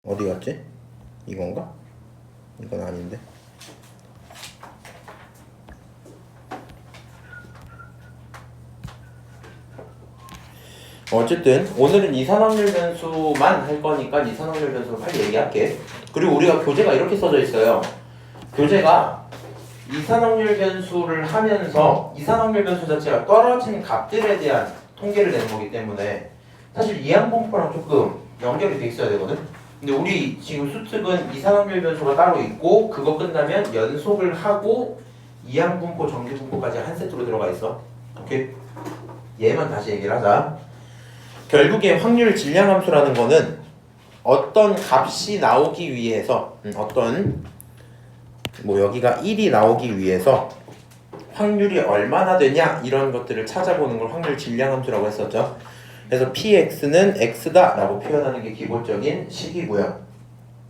어디 갔지? 이건가? 이건 아닌데. 어쨌든 오늘은 이산확률 변수만 할 거니까 이산확률 변수를 빨리 얘기할게. 그리고 우리가 교재가 이렇게 써져 있어요. 교재가 이산확률 변수를 하면서 이산확률 변수 자체가 떨어진 값들에 대한 통계를 내는 거기 때문에 사실 이항분포랑 조금 연결이 돼 있어야 되거든. 근데 우리 지금 수특은 이산확률 변수가 따로 있고 그거 끝나면 연속을 하고 이항분포, 정규분포까지 한 세트로 들어가 있어. 오케이? 얘만 다시 얘기를 하자. 결국에 확률 질량함수라는 거는 어떤 값이 나오기 위해서 여기가 1이 나오기 위해서 확률이 얼마나 되냐 이런 것들을 찾아보는 걸 확률 질량함수라고 했었죠. 그래서 px는 x다 라고 표현하는 게 기본적인 식이고요.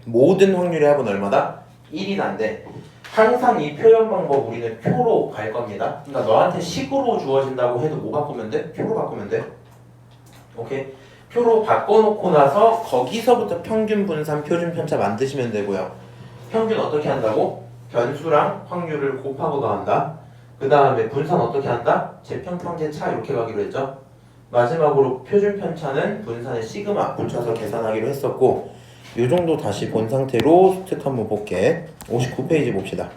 모든 확률의 합은 얼마다? 1이 난데 항상 이 표현 방법 우리는 표로 갈 겁니다. 그러니까 너한테 식으로 주어진다고 해도 뭐 바꾸면 돼? 표로 바꾸면 돼. 오케이? 표로 바꿔놓고 나서 거기서부터 평균, 분산, 표준, 편차 만드시면 되고요. 평균 어떻게 한다고? 변수랑 확률을 곱하고 더한다. 그 다음에 분산 어떻게 한다? 제평평제 차 이렇게 가기로 했죠. 마지막으로 표준 편차는 분산의 시그마 붙여서 계산하기로 했었고 요 정도 다시 본 상태로 수특 한번 볼게. 59페이지 봅시다.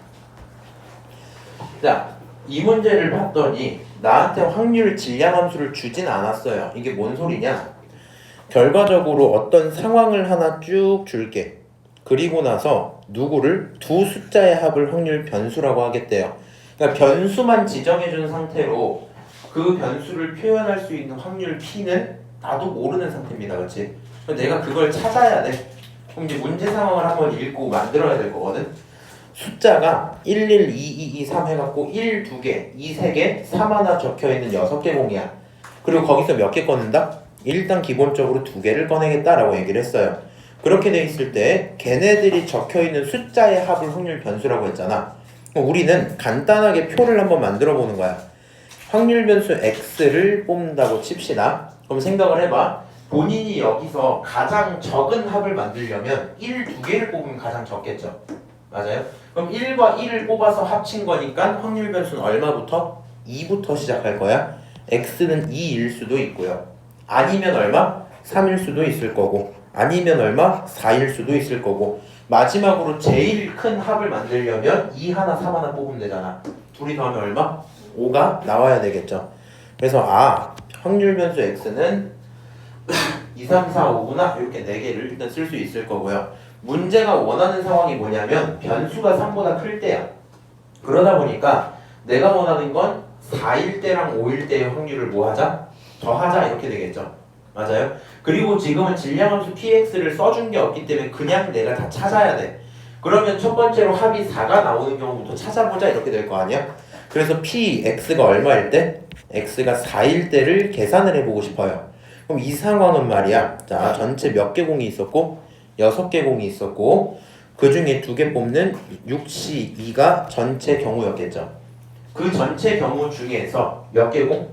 자, 이 문제를 봤더니 나한테 확률 질량함수를 주진 않았어요. 이게 뭔 소리냐? 결과적으로 어떤 상황을 하나 쭉 줄게. 그리고 나서 누구를 두 숫자의 합을 확률 변수라고 하겠대요. 그러니까 변수만 지정해준 상태로 그 변수를 표현할 수 있는 확률 P는 나도 모르는 상태입니다. 그렇지? 내가 그걸 찾아야 돼. 그럼 이제 문제 상황을 한번 읽고 만들어야 될 거거든. 숫자가 1, 1, 2, 2, 2, 3 해갖고 1, 2개, 2, 3개, 3 하나 적혀있는 6개 공이야. 그리고 거기서 몇 개 꺼낸다? 일단 기본적으로 2개를 꺼내겠다라고 얘기를 했어요. 그렇게 돼 있을 때 걔네들이 적혀있는 숫자의 합을 확률 변수라고 했잖아. 우리는 간단하게 표를 한번 만들어 보는 거야. 확률 변수 x를 뽑는다고 칩시다. 그럼 생각을 해봐. 본인이 여기서 가장 적은 합을 만들려면 1, 2개를 뽑으면 가장 적겠죠. 맞아요? 그럼 1과 1을 뽑아서 합친 거니까 확률 변수는 얼마부터? 2부터 시작할 거야. x는 2일 수도 있고요. 아니면 얼마? 3일 수도 있을 거고 아니면 얼마? 4일 수도 있을 거고 마지막으로 제일 큰 합을 만들려면 2 하나 3 하나 뽑으면 되잖아. 둘이 더하면 얼마? 5가 나와야 되겠죠. 그래서 확률 변수 x는 2, 3, 4, 5구나 이렇게 4개를 일단 쓸 수 있을 거고요. 문제가 원하는 상황이 뭐냐면 변수가 3보다 클 때야. 그러다 보니까 내가 원하는 건 4일 때랑 5일 때의 확률을 뭐 하자? 더하자 이렇게 되겠죠. 맞아요? 그리고 지금은 질량함수 px를 써준 게 없기 때문에 그냥 내가 다 찾아야 돼. 그러면 첫 번째로 합이 4가 나오는 경우부터 찾아보자 이렇게 될 거 아니야? 그래서 px가 얼마일 때? x가 4일 때를 계산을 해보고 싶어요. 그럼 이 상황은 말이야. 자, 전체 몇 개 공이 있었고 6개 공이 있었고 그 중에 2개 뽑는 6시 2가 전체 경우였겠죠. 그 전체 경우 중에서 몇 개 공?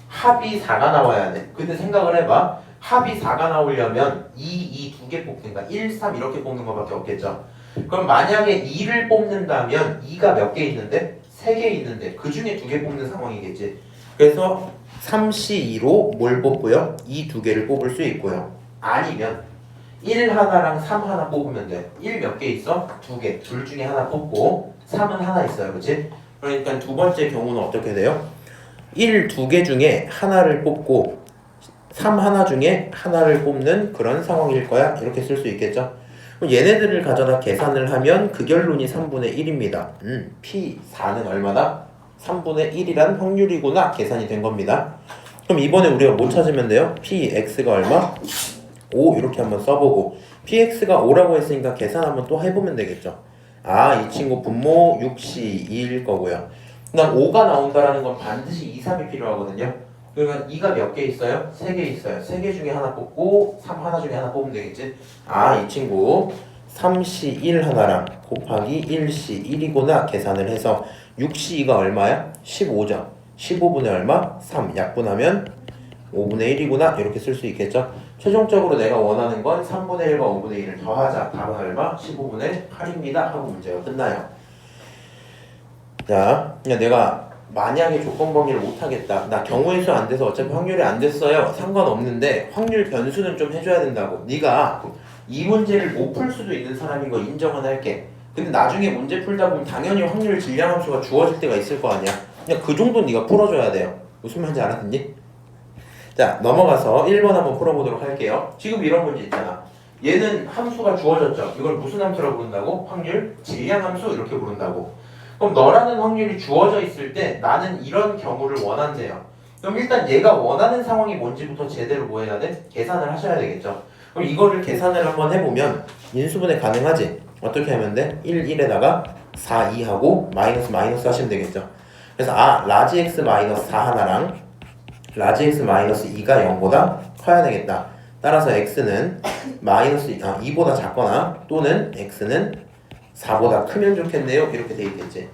합이 4가 나와야 돼. 근데 생각을 해봐. 합이 4가 나오려면 2, 2 2개 뽑든가 1, 3 이렇게 뽑는 것밖에 없겠죠. 그럼 만약에 2를 뽑는다면 2가 몇 개 있는데? 3개 있는데 그 중에 2개 뽑는 상황이겠지. 그래서 3시 2로 뭘 뽑고요? 2 2개를 뽑을 수 있고요. 아니면 1 하나랑 3 하나 뽑으면 돼. 1 몇 개 있어? 2개. 둘 중에 하나 뽑고 3은 하나 있어요. 그렇지? 그러니까 두 번째 경우는 어떻게 돼요? 1, 2개 중에 하나를 뽑고 3 하나 중에 하나를 뽑는 그런 상황일 거야. 이렇게 쓸 수 있겠죠? 그럼 얘네들을 가져다 계산을 하면 그 결론이 3분의 1입니다. P4는 얼마다? 3분의 1이란 확률이구나. 계산이 된 겁니다. 그럼 이번에 우리가 뭐 찾으면 돼요? Px가 얼마? 5 이렇게 한번 써보고 Px가 5라고 했으니까 계산 한번 또 해보면 되겠죠. 이 친구 분모 6시 2일 거고요. 그다음 5가 나온다라는 건 반드시 2, 3이 필요하거든요. 그러면 2가 몇 개 있어요? 3개 있어요. 3개 중에 하나 뽑고 3 하나 중에 하나 뽑으면 되겠지. 이 친구 3시 1 하나랑 곱하기 1시 1이구나 계산을 해서 6시 2가 얼마야? 15죠. 15분의 얼마? 3 약분하면 5분의 1이구나 이렇게 쓸 수 있겠죠. 최종적으로 내가 원하는 건 3분의 1과 5분의 1을 더하자. 답은 얼마? 15분의 8입니다. 하고 문제가 끝나요. 자, 그냥 내가 만약에 조건 범위를 못하겠다. 나 경우의 수 안 돼서 어차피 확률이 안 됐어요. 상관없는데 확률 변수는 좀 해줘야 된다고. 네가 이 문제를 못 풀 수도 있는 사람인 거 인정은 할게. 근데 나중에 문제 풀다 보면 당연히 확률 질량함수가 주어질 때가 있을 거 아니야. 그냥 그 정도는 네가 풀어줘야 돼요. 무슨 말인지 알았니? 자, 넘어가서 1번 한번 풀어보도록 할게요. 지금 이런 문제 있잖아. 얘는 함수가 주어졌죠. 이걸 무슨 함수라고 부른다고? 확률 질량함수 이렇게 부른다고. 그럼 너라는 확률이 주어져 있을 때 나는 이런 경우를 원한대요. 그럼 일단 얘가 원하는 상황이 뭔지부터 제대로 뭐 해야 돼? 계산을 하셔야 되겠죠. 그럼 이거를 계산을 한번 해보면 인수분해 가능하지? 어떻게 하면 돼? 1, 1에다가 4, 2하고 마이너스 하시면 되겠죠. 그래서 라지 x 마이너스 4 하나랑 라지 x 마이너스 2가 0보다 커야 되겠다. 따라서 x는 마이너스 2보다 작거나 또는 x는 4보다 크면 좋겠네요. 이렇게 돼 있겠지.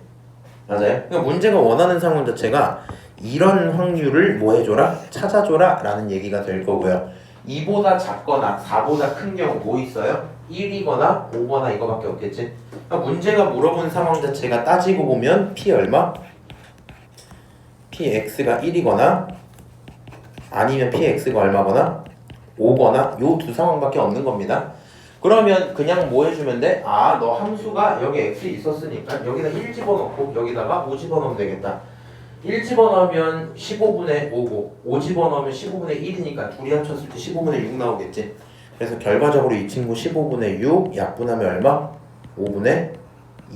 맞아요? 그러니까 문제가 원하는 상황 자체가 이런 확률을 뭐 해줘라? 찾아줘라 라는 얘기가 될 거고요. 2보다 작거나 4보다 큰 경우 뭐 있어요? 1이거나 5거나 이거밖에 없겠지. 그러니까 문제가 물어본 상황 자체가 따지고 보면 p 얼마? px가 1이거나 아니면 px가 얼마거나 5거나 요 두 상황밖에 없는 겁니다. 그러면 그냥 뭐 해주면 돼? 너 함수가 여기 x 있었으니까 여기다 1 집어넣고 여기다가 5 집어넣으면 되겠다. 1 집어넣으면 15분의 5고 5 집어넣으면 15분의 1이니까 둘이 합쳤을 때 15분의 6 나오겠지. 그래서 결과적으로 이 친구 15분의 6 약분하면 얼마? 5분의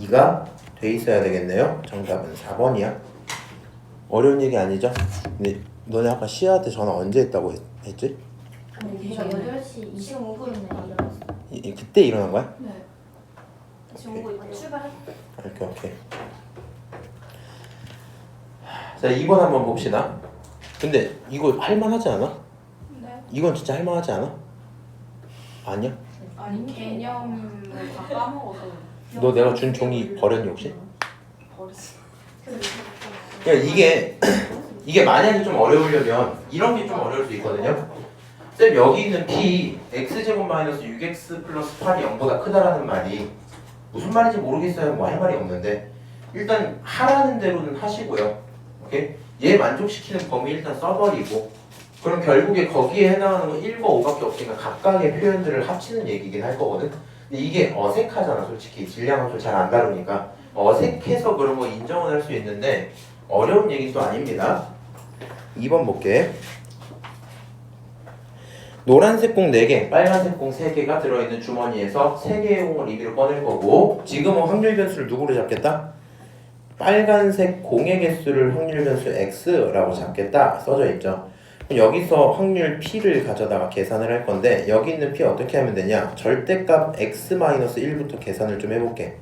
2가 돼 있어야 되겠네요. 정답은 4번이야. 어려운 얘기 아니죠? 근데 너네 아까 시아한테 전화 언제 했다고 했지? 저 8시 25분에 일어났어요. 그때 일어난 거야? 네. 지금 오고 있고 출발했어요. 오케이. 자, 2번 한번 봅시다. 근데 이거 할만하지 않아? 네. 이건 진짜 할만하지 않아? 아니야? 아니 개념을 다 까먹어서. 너 내가 준 종이 버렸니 혹시? 버렸어. 그러니까 이게 만약에 좀 어려우려면 이런 게 좀 어려울 수 있거든요. 쌤 여기 있는 p x제곱 마이너스 6x 플러스 8이 0보다 크다라는 말이 무슨 말인지 모르겠어요. 뭐 할 말이 없는데 일단 하라는 대로는 하시고요. 오케이? 얘 만족시키는 범위 일단 써버리고 그럼 결국에 거기에 해당하는 건 1과 5밖에 없으니까 각각의 표현들을 합치는 얘기긴 할 거거든. 근데 이게 어색하잖아 솔직히. 질량함수 잘 안 다루니까 어색해서 그런 거 인정은 할 수 있는데 어려운 얘기는 또 아닙니다. 2번 볼게. 노란색 공 4개, 빨간색 공 3개가 들어있는 주머니에서 3개의 공을 임의로 꺼낼 거고 지금은 확률 변수를 누구로 잡겠다? 빨간색 공의 개수를 확률 변수 x라고 잡겠다 써져 있죠. 여기서 확률 p를 가져다가 계산을 할 건데 여기 있는 p 어떻게 하면 되냐? 절대값 x-1부터 계산을 좀 해볼게.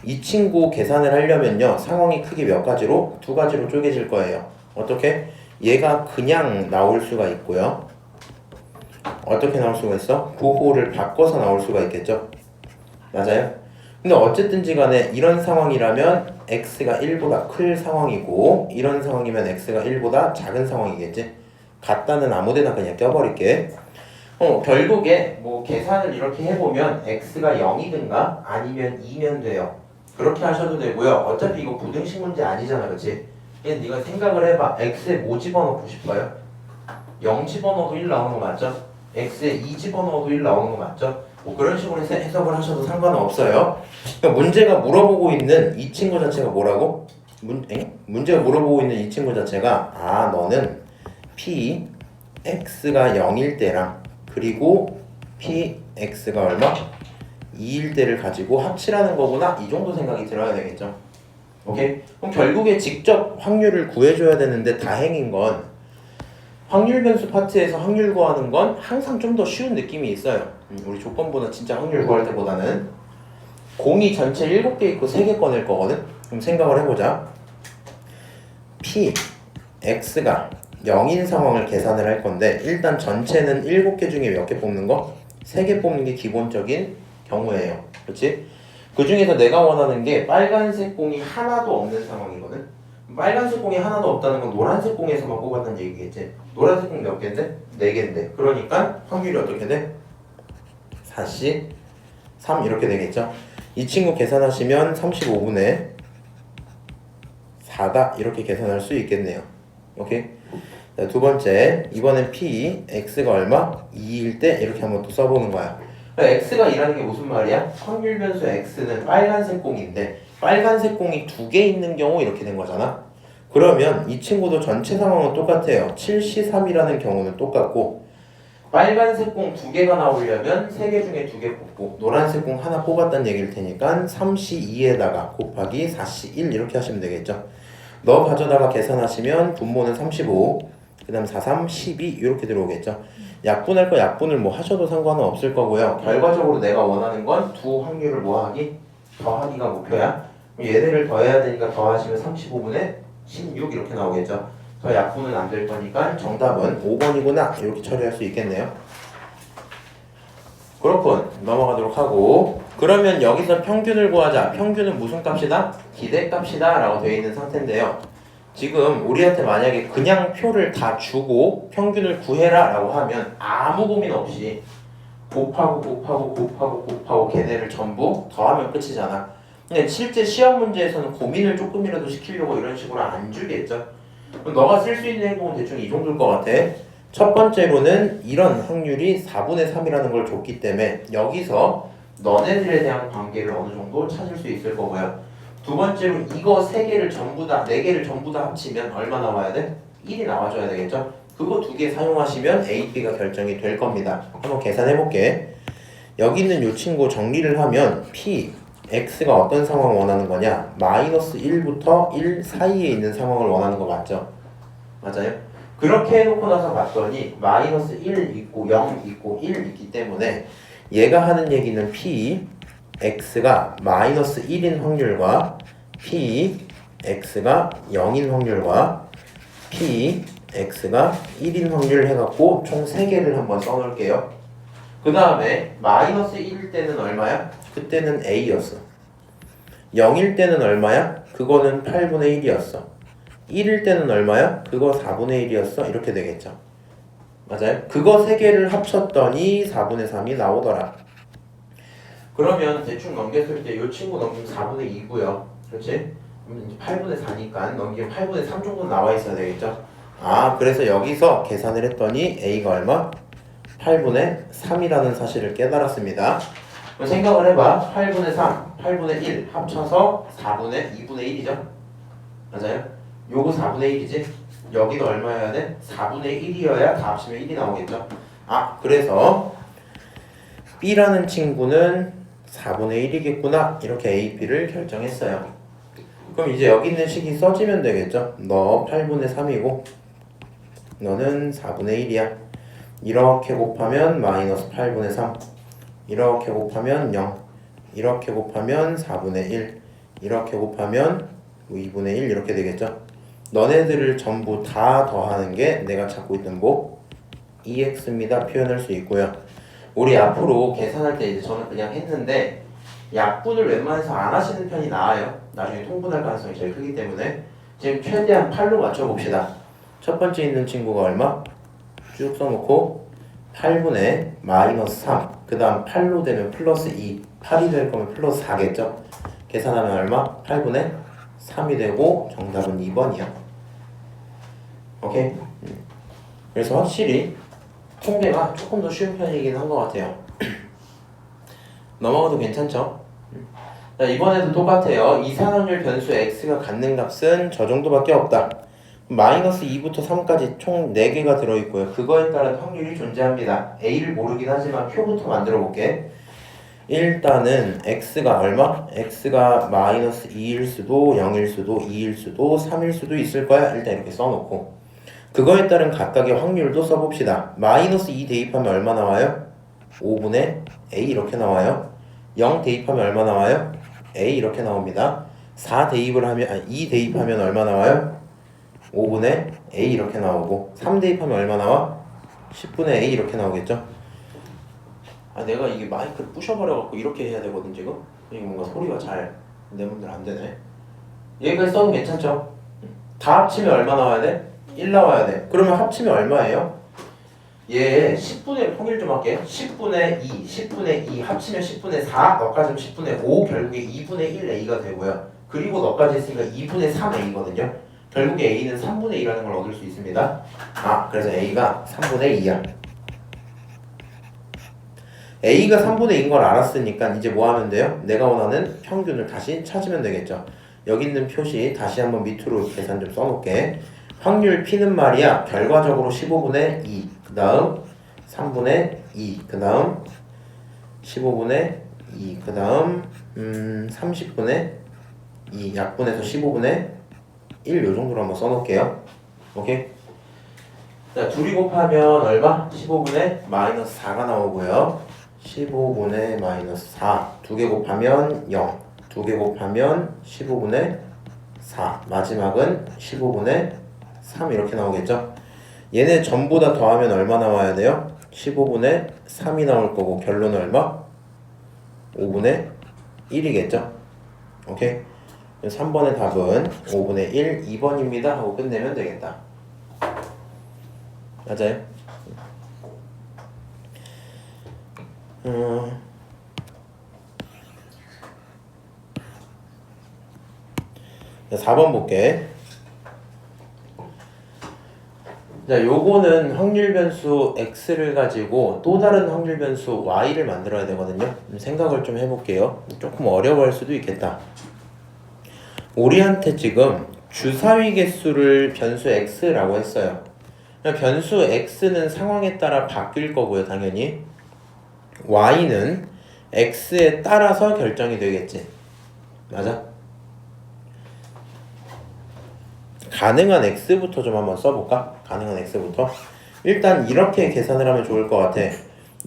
이 친구 계산을 하려면요 상황이 크게 몇 가지로? 2가지로 쪼개질 거예요. 어떻게? 얘가 그냥 나올 수가 있고요. 어떻게 나올 수가 있어? 구호를 바꿔서 나올 수가 있겠죠? 맞아요? 근데 어쨌든지 간에 이런 상황이라면 x가 1보다 클 상황이고 이런 상황이면 x가 1보다 작은 상황이겠지? 같다는 아무데나 그냥 껴버릴게. 결국에 뭐 계산을 이렇게 해보면 x가 0이든가 아니면 2면 돼요. 그렇게 하셔도 되고요. 어차피 이거 부등식 문제 아니잖아, 그치? 그냥 네가 생각을 해봐. x에 뭐 집어넣고 싶어요? 0 집어넣어도 1 나오는 거 맞죠? x에 2 집어넣어도 1 나오는 거 맞죠? 뭐 그런 식으로 해석을 하셔도 상관은 없어요. 그러니까 문제가 물어보고 있는 이 친구 자체가 뭐라고? 문제가 물어보고 있는 이 친구 자체가 너는 p x가 0일 때랑 그리고 p x가 얼마? 2일 때를 가지고 합치라는 거구나. 이 정도 생각이 들어야 되겠죠. 오케이? 그럼 결국에 직접 확률을 구해줘야 되는데 다행인 건 확률 변수 파트에서 확률 구하는 건 항상 좀 더 쉬운 느낌이 있어요. 우리 조건보다 진짜 확률 구할 때보다는 공이 전체 7개 있고 3개 꺼낼 거거든? 그럼 생각을 해보자. p, x가 0인 상황을 계산을 할 건데 일단 전체는 7개 중에 몇 개 뽑는 거? 3개 뽑는 게 기본적인 경우예요. 그렇지? 그 중에서 내가 원하는 게 빨간색 공이 하나도 없는 상황이거든? 빨간색 공이 하나도 없다는 건 노란색 공에서만 뽑았다는 얘기겠지. 노란색 공 몇 개인데? 4개인데. 그러니까 확률이 어떻게 돼? 4시 3 이렇게 되겠죠. 이 친구 계산하시면 35분의 4다 이렇게 계산할 수 있겠네요. 오케이. 자, 두 번째, 이번엔 P, X가 얼마? 2일 때 이렇게 한번 또 써보는 거야. 그러니까 X가 2라는 게 무슨 말이야? 확률 변수 X는 빨간색 공인데 빨간색 공이 2개 있는 경우 이렇게 된 거잖아. 그러면 이 친구도 전체 상황은 똑같아요. 7시 3이라는 경우는 똑같고 빨간색 공 2개가 나오려면 3개 중에 2개 뽑고 노란색 공 하나 뽑았다는 얘기일 테니까 3시 2에다가 곱하기 4시 1 이렇게 하시면 되겠죠. 너 가져다가 계산하시면 분모는 35, 그 다음 4, 3, 12 이렇게 들어오겠죠. 약분할 거 약분을 뭐 하셔도 상관은 없을 거고요. 결과적으로 내가 원하는 건 두 확률을 뭐하기? 더하기가 목표야. 얘네를 더해야 되니까 더하시면 35분의 16 이렇게 나오겠죠. 더 약분은 안 될 거니까 정답은 5번이구나 이렇게 처리할 수 있겠네요. 그렇군. 넘어가도록 하고 그러면 여기서 평균을 구하자. 평균은 무슨 값이다? 기대값이다 라고 되어 있는 상태인데요. 지금 우리한테 만약에 그냥 표를 다 주고 평균을 구해라 라고 하면 아무 고민 없이 곱하고 걔네를 전부 더하면 끝이잖아. 근데 실제 시험 문제에서는 고민을 조금이라도 시키려고 이런 식으로 안 주겠죠. 그럼 너가 쓸 수 있는 행동은 대충 이 정도일 것 같아. 첫 번째로는 이런 확률이 4분의 3이라는 걸 줬기 때문에 여기서 너네들에 대한 관계를 어느 정도 찾을 수 있을 거고요. 두 번째로 이거 3개를 전부 다 4개를 전부 다 합치면 얼마 나와야 돼? 1이 나와줘야 되겠죠? 그거 2개 사용하시면 A, B가 결정이 될 겁니다. 한번 계산해 볼게. 여기 있는 이 친구 정리를 하면 P, X가 어떤 상황을 원하는 거냐? 마이너스 1부터 1 사이에 있는 상황을 원하는 거 맞죠? 맞아요? 그렇게 해놓고 나서 봤더니 마이너스 1 있고 0 있고 1 있기 때문에 얘가 하는 얘기는 P, X가 마이너스 1인 확률과 P, X가 0인 확률과 P, X가 1인 확률 해갖고 총 3개를 한번 써놓을게요. 그 다음에 마이너스 1일 때는 얼마야? 그때는 A였어. 0일 때는 얼마야? 그거는 8분의 1이었어. 1일 때는 얼마야? 그거 4분의 1이었어. 이렇게 되겠죠. 맞아요? 그거 3개를 합쳤더니 4분의 3이 나오더라. 그러면 대충 넘겼을 때 이 친구 넘기면 4분의 2고요. 그렇지? 그럼 이제 8분의 4니까 넘기면 8분의 3 정도 나와 있어야 되겠죠? 아, 그래서 여기서 계산을 했더니 A가 얼마? 8분의 3이라는 사실을 깨달았습니다. 그럼 생각을 해봐. 8분의 3, 8분의 1 합쳐서 4분의 2분의 1이죠? 맞아요? 요거 4분의 1이지? 여기도 얼마여야 돼? 4분의 1이어야 다 합치면 1이 나오겠죠? 아, 그래서 B라는 친구는 4분의 1이겠구나. 이렇게 A, B를 결정했어요. 그럼 이제 여기 있는 식이 써지면 되겠죠? 너 8분의 3이고 너는 4분의 1이야. 이렇게 곱하면 마이너스 8분의 3, 이렇게 곱하면 0, 이렇게 곱하면 4분의 1, 이렇게 곱하면 2분의 1 이렇게 되겠죠. 너네들을 전부 다 더하는 게 내가 찾고 있는 뭐? EX입니다. 표현할 수 있고요. 우리 앞으로 계산할 때 이제 저는 그냥 했는데 약분을 웬만해서 안 하시는 편이 나아요. 나중에 통분할 가능성이 제일 크기 때문에 지금 최대한 8로 맞춰봅시다. 첫 번째 있는 친구가 얼마? 쭉 써놓고 8분의 마이너스 3, 그 다음 8로 되면 플러스 2, 8이 될 거면 플러스 4겠죠? 계산하면 얼마? 8분의 3이 되고 정답은 2번이야. 오케이? 그래서 확실히 통계가 조금 더 쉬운 편이긴 한 것 같아요. 넘어가도 괜찮죠? 자, 이번에도 똑같아요. 이상확률 변수 x가 갖는 값은 저 정도밖에 없다. 마이너스 2부터 3까지 총 4개가 들어있고요. 그거에 따른 확률이 존재합니다. A를 모르긴 하지만 표부터 만들어 볼게. 일단은 x가 얼마? x가 마이너스 2일 수도 0일 수도 2일 수도 3일 수도 있을 거야. 일단 이렇게 써놓고 그거에 따른 각각의 확률도 써봅시다. 마이너스 2 대입하면 얼마 나와요? 5분의 A 이렇게 나와요. 0 대입하면 얼마 나와요? A 이렇게 나옵니다. 4 대입을 하면 2 대입하면 얼마 나와요? 5분의 A 이렇게 나오고 3 대입하면 얼마 나와? 10분의 A 이렇게 나오겠죠? 아, 내가 이게 마이크를 부셔버려갖고 이렇게 해야 되거든 지금? 이게 뭔가 소리가 잘 내 분들 안 되네. 여기까지 써도 괜찮죠? 다 합치면 얼마 나와야 돼? 1 나와야 돼. 그러면 합치면 얼마예요? 얘 10분의 통일 좀 할게. 10분의 2, 10분의 2 합치면 10분의 4, 너까지 하면 10분의 5, 결국에 2분의 1a가 되고요. 그리고 너까지 했으니까 2분의 3a거든요. 결국에 a는 3분의 2라는 걸 얻을 수 있습니다. 그래서 a가 3분의 2야. a가 3분의 2인 걸 알았으니까 이제 뭐 하면 돼요? 내가 원하는 평균을 다시 찾으면 되겠죠. 여기 있는 표시 다시 한번 밑으로 계산 좀 써놓을게. 확률 P는 말이야 결과적으로 15분의 2, 그 다음 3분의 2, 그 다음 15분의 2, 그 다음 30분의 2, 약분해서 15분의 1 요정도로 한번 써놓을게요. 오케이? 자, 둘이 곱하면 얼마? 15분의 마이너스 4가 나오고요. 15분의 마이너스 4, 두 개 곱하면 0, 두 개 곱하면 15분의 4, 마지막은 15분의 3 이렇게 나오겠죠? 얘네 전부 다 더하면 얼마 나와야 돼요? 15분의 3이 나올 거고 결론은 얼마? 5분의 1이겠죠? 오케이? 3번의 답은 5분의 1, 2번입니다 하고 끝내면 되겠다. 맞아요? 4번 볼게. 자, 요거는 확률 변수 x를 가지고 또 다른 확률 변수 y를 만들어야 되거든요. 생각을 좀 해볼게요. 조금 어려워할 수도 있겠다. 우리한테 지금 주사위 개수를 변수 x라고 했어요. 변수 x는 상황에 따라 바뀔 거고요, 당연히. y는 x에 따라서 결정이 되겠지. 맞아? 가능한 x부터 좀 한번 써볼까? 가능한 x부터. 일단 이렇게 계산을 하면 좋을 것 같아.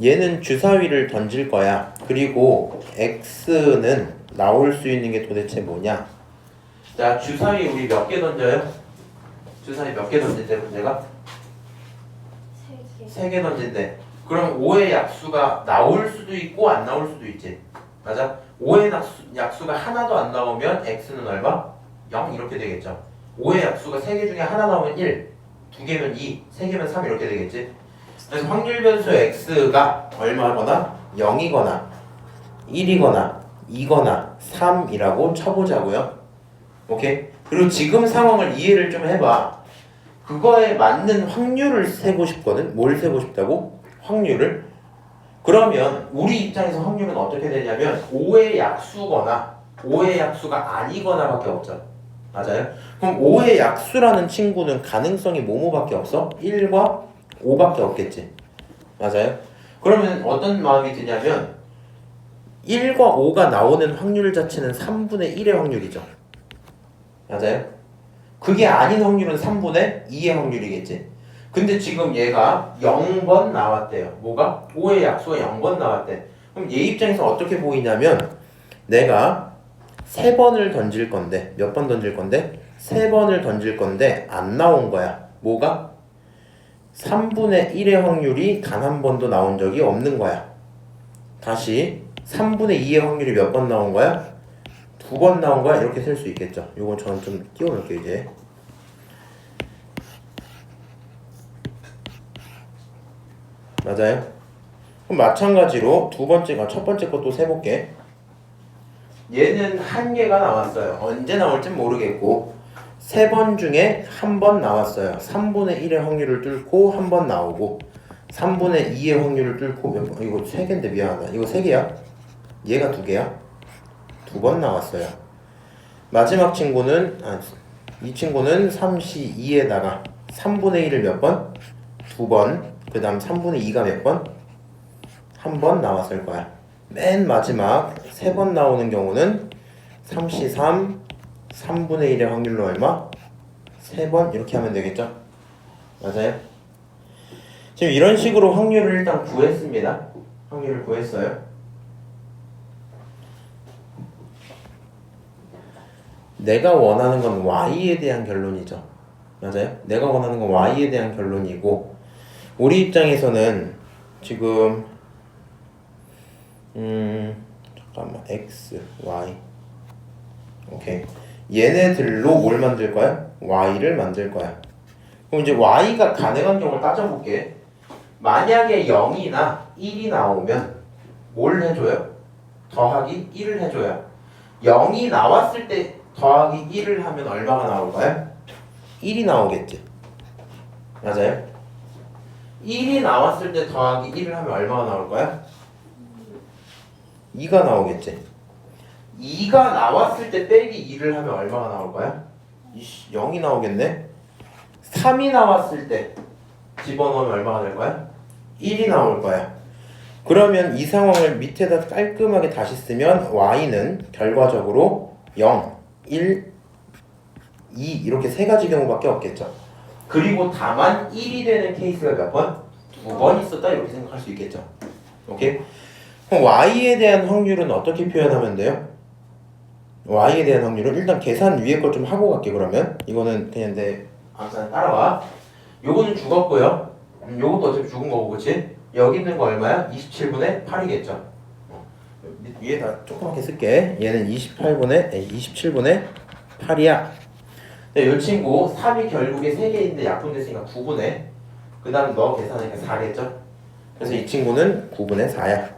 얘는 주사위를 던질 거야. 그리고 x는 나올 수 있는 게 도대체 뭐냐? 자, 주사위 우리 몇 개 던져요? 주사위 몇 개 던진대, 문제가? 3개 던진대. 그럼 5의 약수가 나올 수도 있고 안 나올 수도 있지. 맞아? 5의 약수가 하나도 안 나오면 x는 얼마? 0 이렇게 되겠죠. 5의 약수가 3개 중에 하나 나오면 1, 2개면 2, 3개면 3 이렇게 되겠지. 그래서 확률 변수 x가 얼마거나 0이거나 1이거나 2거나 3이라고 쳐보자고요. 오케이? 그리고 지금 상황을 이해를 좀 해봐. 그거에 맞는 확률을 세고 싶거든. 뭘 세고 싶다고? 확률을. 그러면 우리 입장에서 확률은 어떻게 되냐면 5의 약수거나 5의 약수가 아니거나 밖에 없죠. 맞아요? 그럼 5의 약수라는 친구는 가능성이 뭐뭐밖에 없어? 1과 5밖에 없겠지. 맞아요? 그러면 어떤 마음이 드냐면 1과 5가 나오는 확률 자체는 3분의 1의 확률이죠. 맞아요? 그게 아닌 확률은 3분의 2의 확률이겠지. 근데 지금 얘가 0번 나왔대요. 뭐가? 5의 약수가 0번 나왔대. 그럼 얘 입장에서 어떻게 보이냐면 내가 3번을 던질 건데 몇 번 던질 건데? 3번을 던질 건데 안 나온 거야. 뭐가? 3분의 1의 확률이 단 한 번도 나온 적이 없는 거야. 다시 3분의 2의 확률이 몇 번 나온 거야? 2번 나온 거야? 이렇게 셀 수 있겠죠. 이건 저는 좀 띄워놓을게요 이제. 맞아요? 그럼 마찬가지로 첫 번째 것도 세볼게. 얘는 한 개가 나왔어요. 언제 나올진 모르겠고 3번 중에 한 번 나왔어요. 3분의 1의 확률을 뚫고 한 번 나오고 3분의 2의 확률을 뚫고 몇 번? 이거 3개인데 미안하다. 이거 3개야? 얘가 2개야? 2번 나왔어요. 마지막 친구는 이 친구는 3C2에다가 3분의 1을 몇 번? 2번. 그 다음 3분의 2가 몇 번? 한 번 나왔을 거야. 맨 마지막 3번 나오는 경우는 3C3 3분의 1의 확률로 얼마? 3번 이렇게 하면 되겠죠? 맞아요? 지금 이런 식으로 확률을 일단 구했습니다. 확률을 구했어요. 내가 원하는 건 y에 대한 결론이죠. 맞아요? 내가 원하는 건 y에 대한 결론이고 우리 입장에서는 지금 잠깐만 x, y 오케이 얘네들로 뭘 만들 거야? y를 만들 거야. 그럼 이제 y가 가능한 경우를 따져볼게. 만약에 0이나 1이 나오면 뭘 해줘요? 더하기 1을 해줘요. 0이 나왔을 때 더하기 1을 하면 얼마가 나올 거야? 1이 나오겠지. 맞아요? 1이 나왔을 때 더하기 1을 하면 얼마가 나올 거야? 2가 나오겠지. 2가 나왔을 때 빼기 2를 하면 얼마가 나올 거야? 0이 나오겠네. 3이 나왔을 때 집어넣으면 얼마가 될 거야? 1이 나올 거야. 그러면 이 상황을 밑에다 깔끔하게 다시 쓰면 y는 결과적으로 0, 1, 2 이렇게 세 가지 경우밖에 없겠죠. 그리고 다만 1이 되는 케이스가 몇 번? 2번 있었다 이렇게 생각할 수 있겠죠. 오케이? 그럼 y에 대한 확률은 어떻게 표현하면 돼요? y에 대한 확률은 일단 계산 위에 거 좀 하고 갈게. 그러면 이거는 그냥 내 암산에 따라와. 요거는 죽었고요. 요것도 어차피 죽은 거고, 그치? 여기 있는 거 얼마야? 27분의 8이겠죠. 위에다 조그맣게 쓸게. 얘는 27분의 8이야. 이 친구 3이 결국에 3개 있는데 약분됐으니까 9분의, 그 다음 너 계산하니까 4겠죠? 그래서 이 친구는 9분의 4야.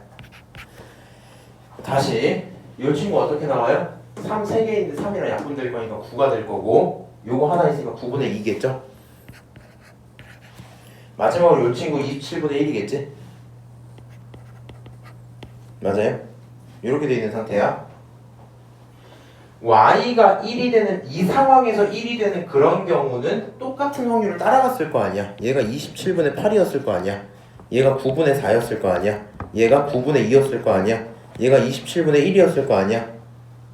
다시 이 친구 어떻게 나와요? 3 3개 있는데 3이랑 약분될 거니까 9가 될 거고, 요거 하나 있으니까 9분의 2겠죠? 마지막으로 이 친구 27분의 1이겠지? 맞아요? 이렇게 돼 있는 상태야. y가 1이 되는 이 상황에서 1이 되는 그런 경우는 똑같은 확률을 따라갔을 거 아니야. 얘가 27분의 8이었을 거 아니야. 얘가 9분의 4였을 거 아니야. 얘가 9분의 2였을 거 아니야. 얘가 27분의 1이었을 거 아니야.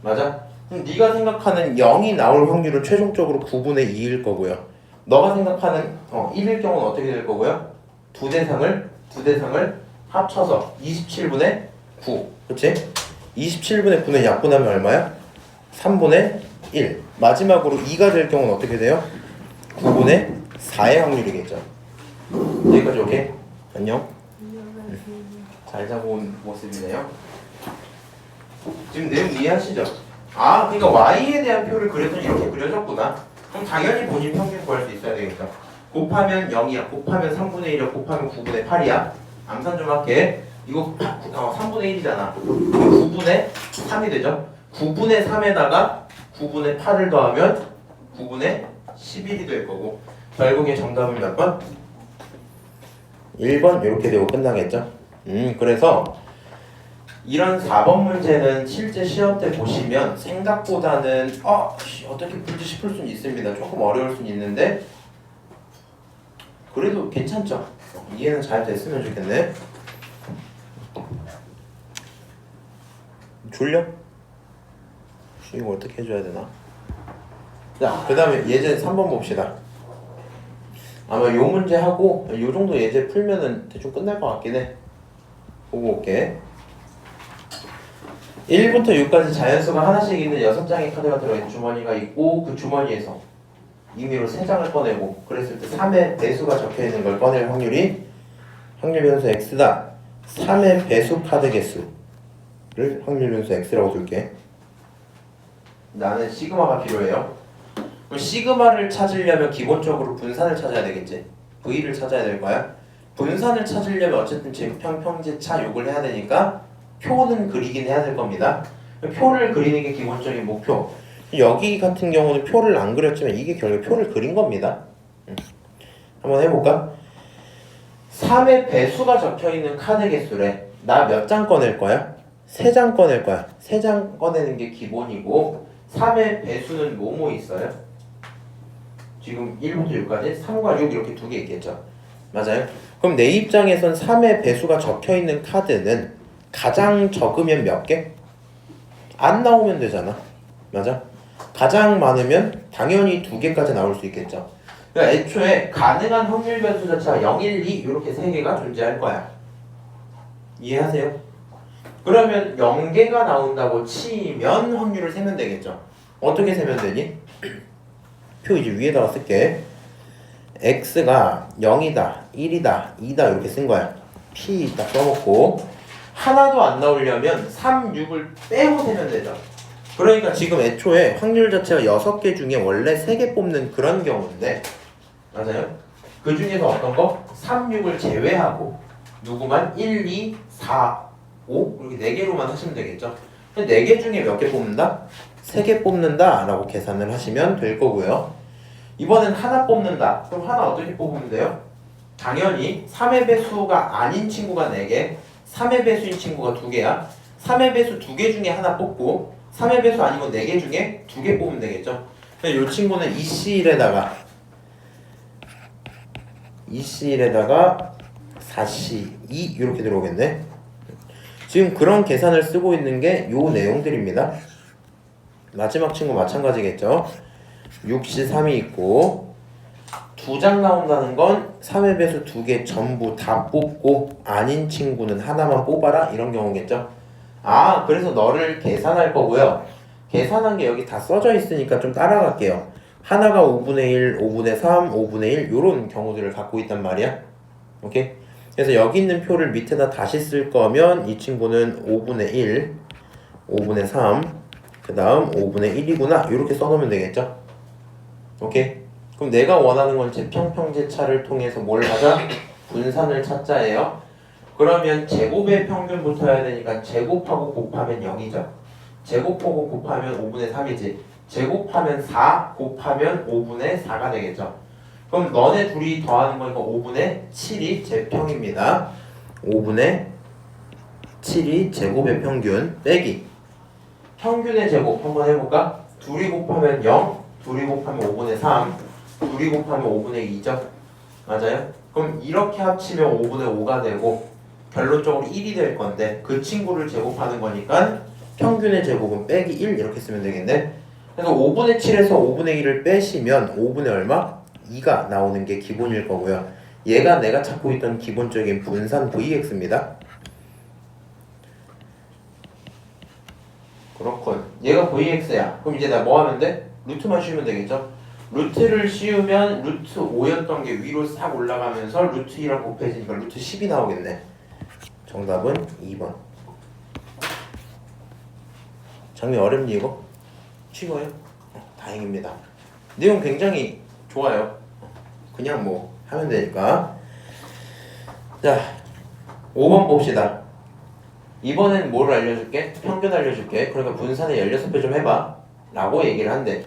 맞아? 그럼 네가 생각하는 0이 나올 확률은 최종적으로 9분의 2일 거고요. 너가 생각하는 1일 경우는 어떻게 될 거고요? 두 대상을 합쳐서 27분의 9. 그치? 27분의 9는 약분하면 얼마야? 3분의 1. 마지막으로 2가 될 경우는 어떻게 돼요? 9분의 4의 확률이겠죠. 여기까지 오케이? 안녕. 잘 자고 온 모습이네요. 지금 내용 이해하시죠? 아, 그러니까 y에 대한 표를 그렸더니 이렇게 그려졌구나. 그럼 당연히 본인 평균 구할 수 있어야 되겠다. 곱하면 0이야. 곱하면 3분의 1이야. 곱하면 9분의 8이야. 암산 좀 할게. 이거 3분의 1이잖아. 9분의 3이 되죠? 9분의 3에다가 9분의 8을 더하면 9분의 11이 될 거고, 결국에 정답은 몇 번? 1번 이렇게 되고 끝나겠죠? 그래서 이런 4번 문제는 실제 시험 때 보시면 생각보다는 어떻게 풀지 싶을 수는 있습니다. 조금 어려울 수는 있는데 그래도 괜찮죠? 이해는 잘 됐으면 좋겠네. 졸려? 이거 어떻게 해줘야 되나? 자, 그 다음에 예제 3번 봅시다. 아마 요 문제 하고 요 정도 예제 풀면은 대충 끝날 것 같긴 해. 보고 올게. 1부터 6까지 자연수가 하나씩 있는 6장의 카드가 들어있는 주머니가 있고, 그 주머니에서 임의로 3장을 꺼내고, 그랬을 때 3의 배수가 적혀있는 걸 꺼낼 확률이 확률 변수 x다. 3의 배수 카드 개수를 확률 변수 x라고 줄게. 나는 시그마가 필요해요. 그럼 시그마를 찾으려면 기본적으로 분산을 찾아야 되겠지. v를 찾아야 될 거야. 분산을 찾으려면 어쨌든 제곱형 평제차 욕을 해야 되니까 표는 그리긴 해야 될 겁니다. 표를 그리는 게 기본적인 목표. 여기 같은 경우는 표를 안 그렸지만 이게 결국 표를 그린 겁니다. 한번 해볼까? 3의 배수가 적혀있는 카드 개수래. 나 몇 장 꺼낼 거야? 3장 꺼낼 거야. 3장 꺼내는 게 기본이고, 3의 배수는 뭐뭐 있어요? 지금 1부터 6까지 3과 6 이렇게 두 개 있겠죠. 맞아요? 그럼 내 입장에선 3의 배수가 적혀있는 카드는 가장 적으면 몇 개? 안 나오면 되잖아. 맞아? 가장 많으면 당연히 2개까지 나올 수 있겠죠. 그러니까 애초에 가능한 확률 변수 자체가 0, 1, 2 이렇게 3개가 존재할 거야. 이해하세요? 그러면 0개가 나온다고 치면 확률을 세면 되겠죠. 어떻게 세면 되니? 표 이제 위에다가 쓸게. x가 0이다, 1이다, 2다 이렇게 쓴 거야. p 딱 써놓고, 하나도 안 나오려면 3, 6을 빼고 세면 되죠. 그러니까 지금 애초에 확률 자체가 6개 중에 원래 3개 뽑는 그런 경우인데 맞아요? 그 중에서 어떤 거? 3, 6을 제외하고 누구만 1, 2, 4, 5 이렇게 4개로만 하시면 되겠죠. 4개 중에 몇 개 뽑는다? 3개 뽑는다 라고 계산을 하시면 될 거고요. 이번엔 하나 뽑는다. 그럼 하나 어떻게 뽑으면 돼요? 당연히 3의 배수가 아닌 친구가 4개, 3의 배수인 친구가 2개야. 3의 배수 2개 중에 하나 뽑고 3의 배수 아니면 4개 중에 2개 뽑으면 되겠죠. 이 친구는 EC1에다가 4C2 이렇게 들어오겠네. 지금 그런 계산을 쓰고 있는 게 요 내용들입니다. 마지막 친구 마찬가지겠죠. 6C 3이 있고 2장 나온다는 건 3의 배수 2개 전부 다 뽑고 아닌 친구는 하나만 뽑아라 이런 경우겠죠. 아 그래서 너를 계산할 거고요. 계산한 게 여기 다 써져 있으니까 좀 따라갈게요. 하나가 5분의 1, 5분의 3, 5분의 1 이런 경우들을 갖고 있단 말이야. 오케이? 그래서 여기 있는 표를 밑에다 다시 쓸 거면 이 친구는 5분의 1, 5분의 3, 그 다음 5분의 1이구나 이렇게 써놓으면 되겠죠. 오케이? 그럼 내가 원하는 건 제평평제차를 통해서 뭘 하자? 분산을 찾자예요. 그러면 제곱의 평균부터 해야 되니까 제곱하고 곱하면 0이죠. 제곱하고 곱하면 5분의 3이지. 제곱하면 4 곱하면 5분의 4가 되겠죠. 그럼 너네 둘이 더하는 거니까 5분의 7이 제평입니다. 5분의 7이 제곱의 평균 빼기 평균의 제곱 한번 해볼까? 둘이 곱하면 0, 둘이 곱하면 5분의 3, 둘이 곱하면 5분의 2죠. 맞아요? 그럼 이렇게 합치면 5분의 5가 되고 결론적으로 1이 될 건데 그 친구를 제곱하는 거니까 평균의 제곱은 빼기 1 이렇게 쓰면 되겠네. 그래서 5분의 7에서 5분의 1을 빼시면 5분의 얼마? 2가 나오는 게 기본일 거고요. 얘가 내가 찾고 있던 기본적인 분산 VX입니다. 그렇군. 얘가 VX야. 그럼 이제 나 뭐 하면 돼? 루트만 씌우면 되겠죠? 루트를 씌우면 루트 5였던 게 위로 싹 올라가면서 루트 2랑 곱해지니까 루트 10이 나오겠네. 정답은 2번. 장면 어렵니 이거? 쉬워요? 다행입니다. 내용 굉장히 좋아요. 그냥 뭐 하면 되니까. 자, 5번 봅시다. 이번엔 뭘 알려줄게? 평균 알려줄게. 그러니까 분산의 16배 좀 해봐 라고 얘기를 한대.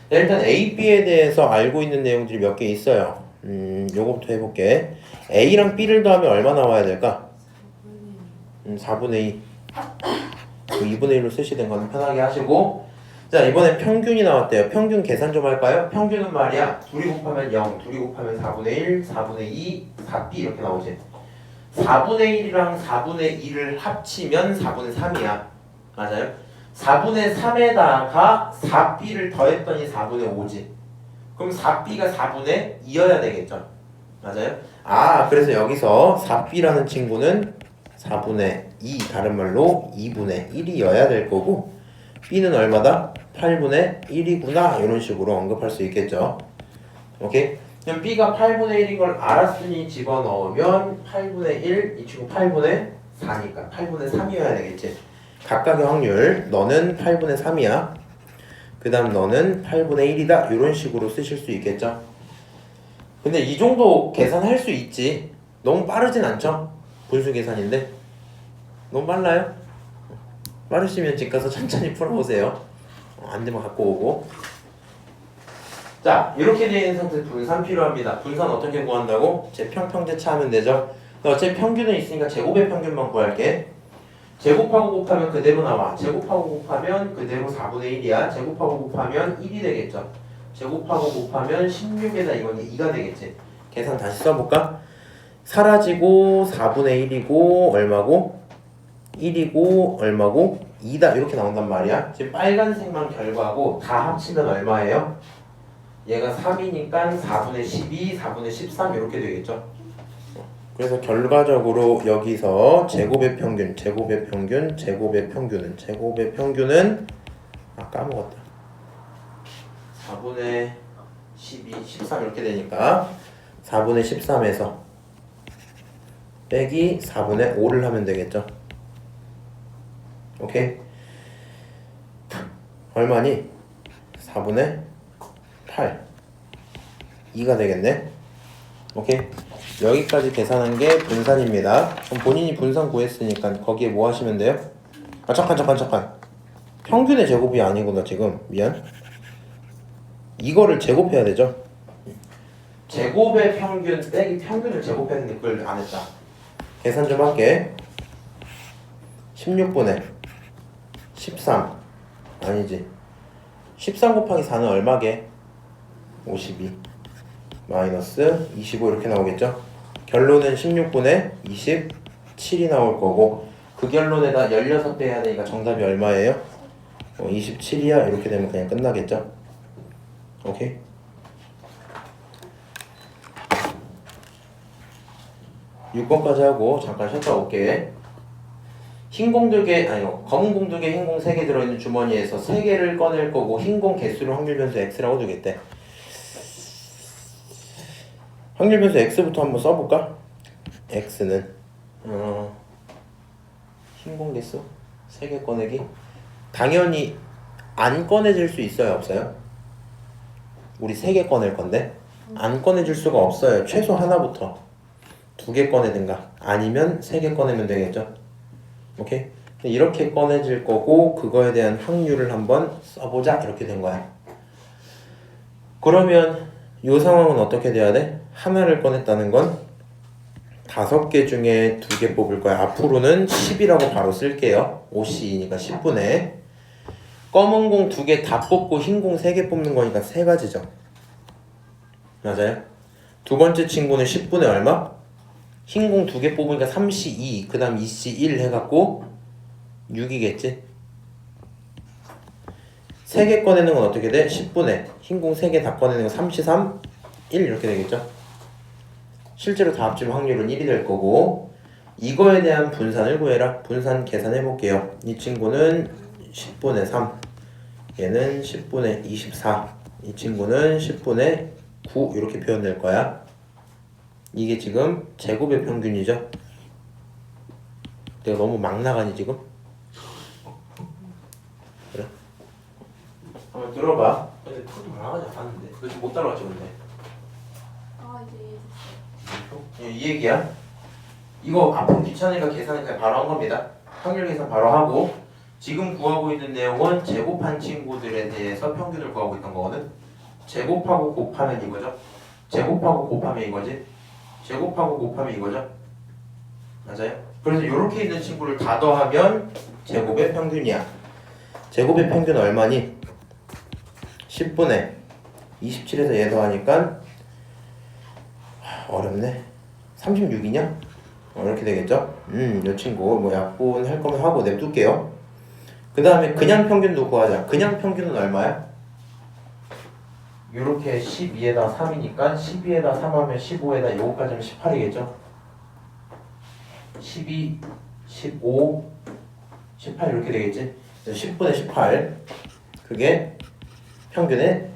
일단 A, B에 대해서 알고 있는 내용들이 몇 개 있어요. 요거부터 해볼게. A랑 B를 더하면 얼마 나와야 될까? 4분의 2. 그 2분의 1로 쓰시는 건 편하게 하시고. 자, 이번에 평균이 나왔대요. 평균 계산 좀 할까요? 평균은 말이야 둘이 곱하면 0, 둘이 곱하면 4분의 1, 4분의 2, 4B 이렇게 나오지. 4분의 1이랑 4분의 2를 합치면 4분의 3이야. 맞아요? 4분의 3에다가 4B를 더했더니 4분의 5지. 그럼 4B가 4분의 2여야 되겠죠. 맞아요? 아, 그래서 여기서 4B라는 친구는 4분의 2, 다른 말로 2분의 1이어야 될 거고 B는 얼마다? 8분의 1이구나 이런 식으로 언급할 수 있겠죠. 오케이? 그럼 B가 8분의 1인 걸 알았으니 집어넣으면 8분의 1, 이 친구 8분의 4니까 8분의 3이어야 되겠지. 각각의 확률, 너는 8분의 3이야. 그 다음 너는 8분의 1이다. 이런 식으로 쓰실 수 있겠죠. 근데 이 정도 계산할 수 있지. 너무 빠르진 않죠? 분수 계산인데. 너무 빨라요? 빠르시면 집 가서 천천히 풀어보세요. 안 되면 갖고 오고. 자, 이렇게 되어 있는 상태에서 분산 필요합니다. 분산 어떻게 구한다고? 제평평제차 하면 되죠. 어차피 평균은 있으니까 제곱의 평균만 구할게. 제곱하고 곱하면 그대로 나와. 제곱하고 곱하면 그대로 4분의 1이야. 제곱하고 곱하면 1이 되겠죠. 제곱하고 곱하면 16에다 이건 2가 되겠지. 계산 다시 써볼까? 사라지고 4분의 1이고 얼마고? 1이고 얼마고? 2다 이렇게 나온단 말이야. 지금 빨간색만 결과고 다 합치면 얼마예요? 얘가 3이니까 4분의 12, 4분의 13 이렇게 되겠죠. 그래서 결과적으로 여기서 제곱의 평균, 제곱의 평균, 제곱의 평균은 까먹었다. 4분의 12, 13 이렇게 되니까 4분의 13에서 빼기 4분의 5를 하면 되겠죠. 오케이? 얼마니? 4분의 8 2가 되겠네. 오케이. 여기까지 계산한 게 분산입니다. 그럼 본인이 분산 구했으니까 거기에 뭐 하시면 돼요? 아 잠깐 평균의 제곱이 아니구나 지금. 미안. 이거를 제곱해야 되죠. 제곱의 평균 빼기 평균을 제곱해야 되는데 그걸 안 했다. 계산 좀 할게. 16분의 13 아니지. 13 곱하기 4는 얼마게? 52 마이너스 25 이렇게 나오겠죠. 결론은 16분의 27이 나올 거고, 그 결론에다 16배 해야 되니까 정답이 얼마예요? 27이야. 이렇게 되면 그냥 끝나겠죠. 오케이. 육 6번까지 하고 잠깐 쉬었다 올게. 흰 공 2개, 아니요, 검은 공 2개, 흰 공 3개 들어있는 주머니에서 3개를 꺼낼 거고, 흰 공 개수를 확률 변수 x라고 두겠대. 확률 변수 x부터 한번 써볼까? x는 흰 공 개수 3개 꺼내기. 당연히 안 꺼내질 수 있어요, 없어요? 우리 3개 꺼낼 건데 안 꺼내줄 수가 없어요. 최소 하나부터 2개 꺼내든가 아니면 3개 꺼내면 되겠죠. 오케이? 이렇게 꺼내질 거고, 그거에 대한 확률을 한번 써보자. 이렇게 된 거야. 그러면 이 상황은 어떻게 돼야 돼? 하나를 꺼냈다는 건 5개 중에 2개 뽑을 거야. 앞으로는 10이라고 바로 쓸게요. 5C니까 10분의 검은 공 2개 다 뽑고 흰 공 3개 뽑는 거니까 3가지죠. 맞아요? 두 번째 친구는 10분의 얼마? 흰 공 2개 뽑으니까 3C2, 그 다음 2C1 해갖고 6이겠지? 3개 꺼내는 건 어떻게 돼? 10분의 흰 공 3개 다 꺼내는 건 3C3, 1 이렇게 되겠죠? 실제로 다 합치면 확률은 1이 될 거고, 이거에 대한 분산을 구해라. 분산 계산해 볼게요. 이 친구는 10분의 3, 얘는 10분의 24, 이 친구는 10분의 9 이렇게 표현될 거야. 이게 지금 제곱의 평균이죠. 내가 너무 막 나가니 지금? 그래? 한번 들어봐. 근데 풀이 막 나가지 않았는데. 너 지금 못 따라왔지 근데? 이제 이 얘기야. 이거 앞으로 귀찮으니까 계산은 그냥 바로 한 겁니다. 확률 계산 바로 하고, 지금 구하고 있는 내용은 제곱한 친구들에 대해서 평균을 구하고 있던 거거든. 제곱하고 곱하면 이거죠. 제곱하고 곱하면 이거지. 제곱하고 곱하면 이거죠. 맞아요? 그래서 이렇게 있는 친구를 다 더하면 제곱의 평균이야. 제곱의 평균 얼마니? 10분의 27에서 얘 더하니까 어렵네. 36이냐? 이렇게 되겠죠? 이 친구 뭐 약분 할 거면 하고 냅둘게요. 그 다음에 그냥 평균도 구하자. 그냥 평균은 얼마야? 요렇게 12에다 3이니까 12에다 3 하면 15에다 요거까지 하면 18이겠죠? 12, 15, 18 이렇게 되겠지? 10분의 18 그게 평균의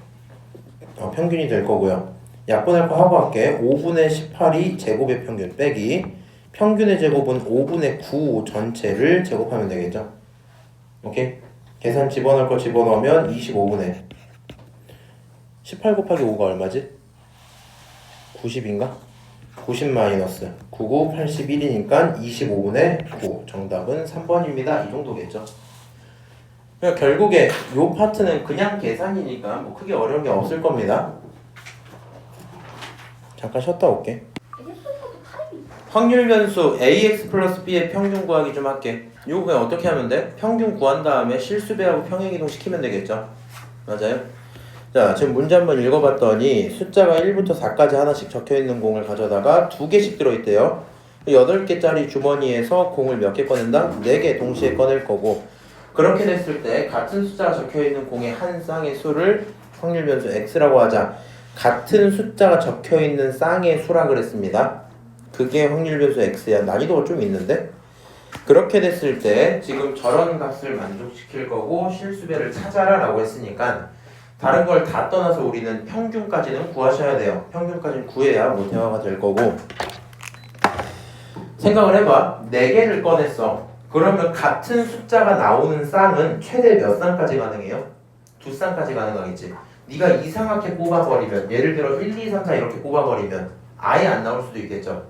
평균이 될 거고요. 약분할 거 하고 할게. 5분의 18이 제곱의 평균 빼기 평균의 제곱은 5분의 9 전체를 제곱하면 되겠죠? 오케이? 계산 집어넣을 거 집어넣으면 25분의 18 곱하기 5가 얼마지? 90인가? 90 마이너스 99, 81이니까 25분의 9. 정답은 3번입니다. 이 정도겠죠. 그러니까 결국에 요 파트는 그냥 계산이니까 뭐 크게 어려운 게 없을 겁니다. 잠깐 쉬었다 올게. 확률 변수 ax 플러스 b의 평균 구하기 좀 할게. 이거 그냥 어떻게 하면 돼? 평균 구한 다음에 실수배하고 평행이동 시키면 되겠죠? 맞아요? 자, 지금 문제 한번 읽어봤더니 숫자가 1부터 4까지 하나씩 적혀있는 공을 가져다가 2개씩 들어있대요. 8개짜리 주머니에서 공을 몇 개 꺼낸다? 4개 동시에 꺼낼 거고, 그렇게 됐을 때 같은 숫자가 적혀있는 공의 한 쌍의 수를 확률 변수 x라고 하자. 같은 숫자가 적혀있는 쌍의 수라 그랬습니다. 그게 확률 변수 x야. 난이도가 좀 있는데? 그렇게 됐을 때 지금 저런 값을 만족시킬 거고 실수배를 찾아라 라고 했으니까 다른 걸 다 떠나서 우리는 평균까지는 구하셔야 돼요. 평균까지는 구해야 뭐 대화가 될 거고. 생각을 해봐. 4개를 꺼냈어. 그러면 같은 숫자가 나오는 쌍은 최대 몇 쌍까지 가능해요? 두 쌍까지 가능하겠지. 네가 이상하게 뽑아버리면 예를 들어 1, 2, 3, 4 이렇게 뽑아버리면 아예 안 나올 수도 있겠죠.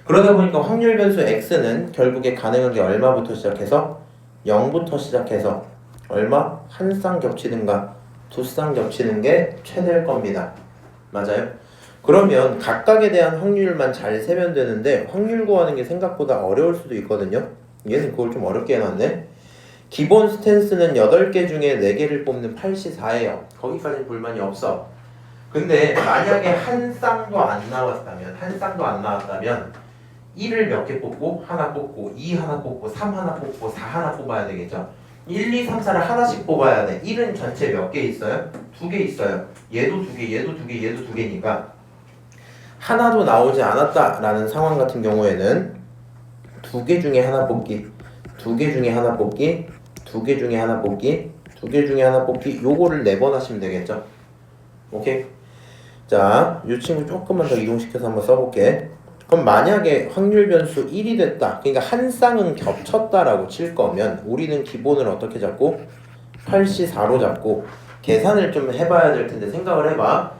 그러다 보니까 확률 변수 x는 결국에 가능한 게 얼마부터 시작해서 0부터 시작해서 얼마? 한 쌍 겹치든가 두 쌍 겹치는 게 최대일 겁니다. 맞아요? 그러면 각각에 대한 확률만 잘 세면 되는데 확률 구하는 게 생각보다 어려울 수도 있거든요. 얘는 그걸 좀 어렵게 해놨네. 기본 스탠스는 8개 중에 4개를 뽑는 8시 4예요. 거기까지는 불만이 없어. 근데 만약에 한 쌍도 안 나왔다면 1을 몇 개 뽑고 하나 뽑고 2 하나 뽑고 3 하나 뽑고 4 하나 뽑아야 되겠죠. 1, 2, 3, 4를 하나씩 뽑아야 돼. 1은 전체 몇 개 있어요? 2개 있어요. 얘도 2개, 얘도 2개, 얘도 2개니까 하나도 나오지 않았다라는 상황 같은 경우에는 2개 중에 하나 뽑기, 2개 중에 하나 뽑기, 2개 중에 하나 뽑기, 2개 중에 하나 뽑기 요거를 4번 하시면 되겠죠. 오케이? 자, 이 친구 조금만 더 이동시켜서 한번 써볼게. 그럼 만약에 확률 변수 1이 됐다. 그러니까 한 쌍은 겹쳤다라고 칠 거면 우리는 기본을 어떻게 잡고 8시 4로 잡고 계산을 좀 해봐야 될 텐데 생각을 해봐.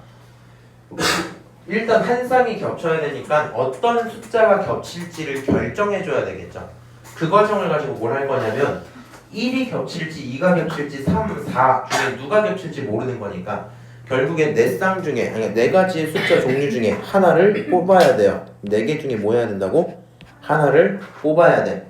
일단 한 쌍이 겹쳐야 되니까 어떤 숫자가 겹칠지를 결정해줘야 되겠죠. 그 과정을 가지고 뭘 할 거냐면 1이 겹칠지 2가 겹칠지 3, 4 중에 누가 겹칠지 모르는 거니까 결국엔 4쌍 중에 아니 4가지의 숫자 종류 중에 하나를 뽑아야 돼요. 4개 중에 뭐 해야 된다고? 하나를 뽑아야 돼.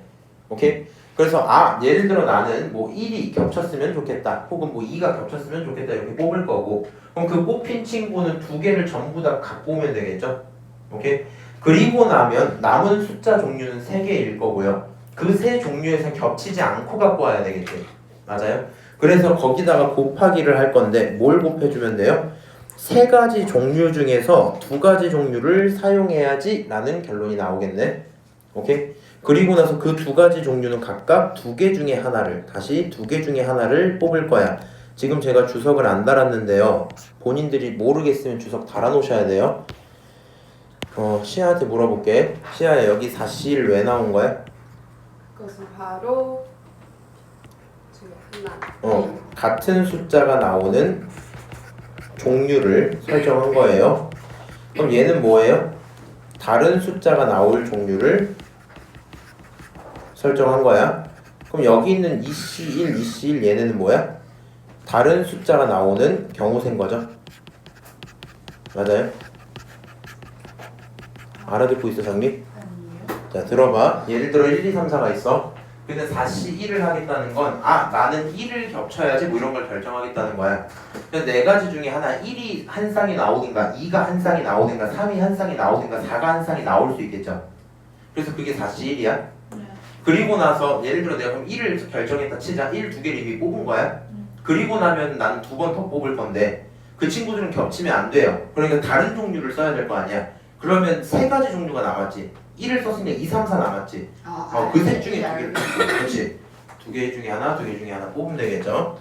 오케이? 그래서 예를 들어 나는 뭐 1이 겹쳤으면 좋겠다. 혹은 뭐 2가 겹쳤으면 좋겠다. 이렇게 뽑을 거고 그럼 그 뽑힌 친구는 2개를 전부 다 갖고 오면 되겠죠? 오케이? 그리고 나면 남은 숫자 종류는 3개일 거고요. 그 세 종류에서 겹치지 않고 갖고 와야 되겠지. 맞아요? 그래서 거기다가 곱하기를 할 건데 뭘 곱해주면 돼요? 3가지 종류 중에서 2가지 종류를 사용해야지 라는 결론이 나오겠네. 오케이? 그리고 나서 그 2가지 종류는 각각 2개 중에 하나를 다시 2개 중에 하나를 뽑을 거야. 지금 제가 주석을 안 달았는데요. 본인들이 모르겠으면 주석 달아놓으셔야 돼요. 시아한테 물어볼게. 시아야 여기 4C를 왜 나온 거야? 그것은 바로 하나. 같은 숫자가 나오는 종류를 설정한 거예요. 그럼 얘는 뭐예요? 다른 숫자가 나올 종류를 설정한 거야. 그럼 여기 있는 2C1, 2C1 얘네는 뭐야? 다른 숫자가 나오는 경우세인 거죠. 맞아요? 알아듣고 있어 장미? 자 들어봐. 예를 들어 1, 2, 3, 4가 있어. 근데 4C 1을 하겠다는 건 나는 1을 겹쳐야지 뭐 이런 걸 결정하겠다는 거야. 그래서 4가지 중에 하나 1이 한 쌍이 나오든가 2가 한 쌍이 나오든가 3이 한 쌍이 나오든가 4가 한 쌍이 나올 수 있겠죠. 그래서 그게 4C 1이야. 그리고 나서 예를 들어 내가 그럼 1을 결정했다 치자. 1 2개를 이미 뽑은 거야. 그리고 나면 난 2번 더 뽑을 건데 그 친구들은 겹치면 안 돼요. 그러니까 다른 종류를 써야 될 거 아니야. 그러면 3가지 종류가 남았지. 1을 썼으니까 2, 3, 4 남았지. 그 셋 중에 2개를 그렇지. 2개 중에 하나, 2개 중에 하나 뽑으면 되겠죠.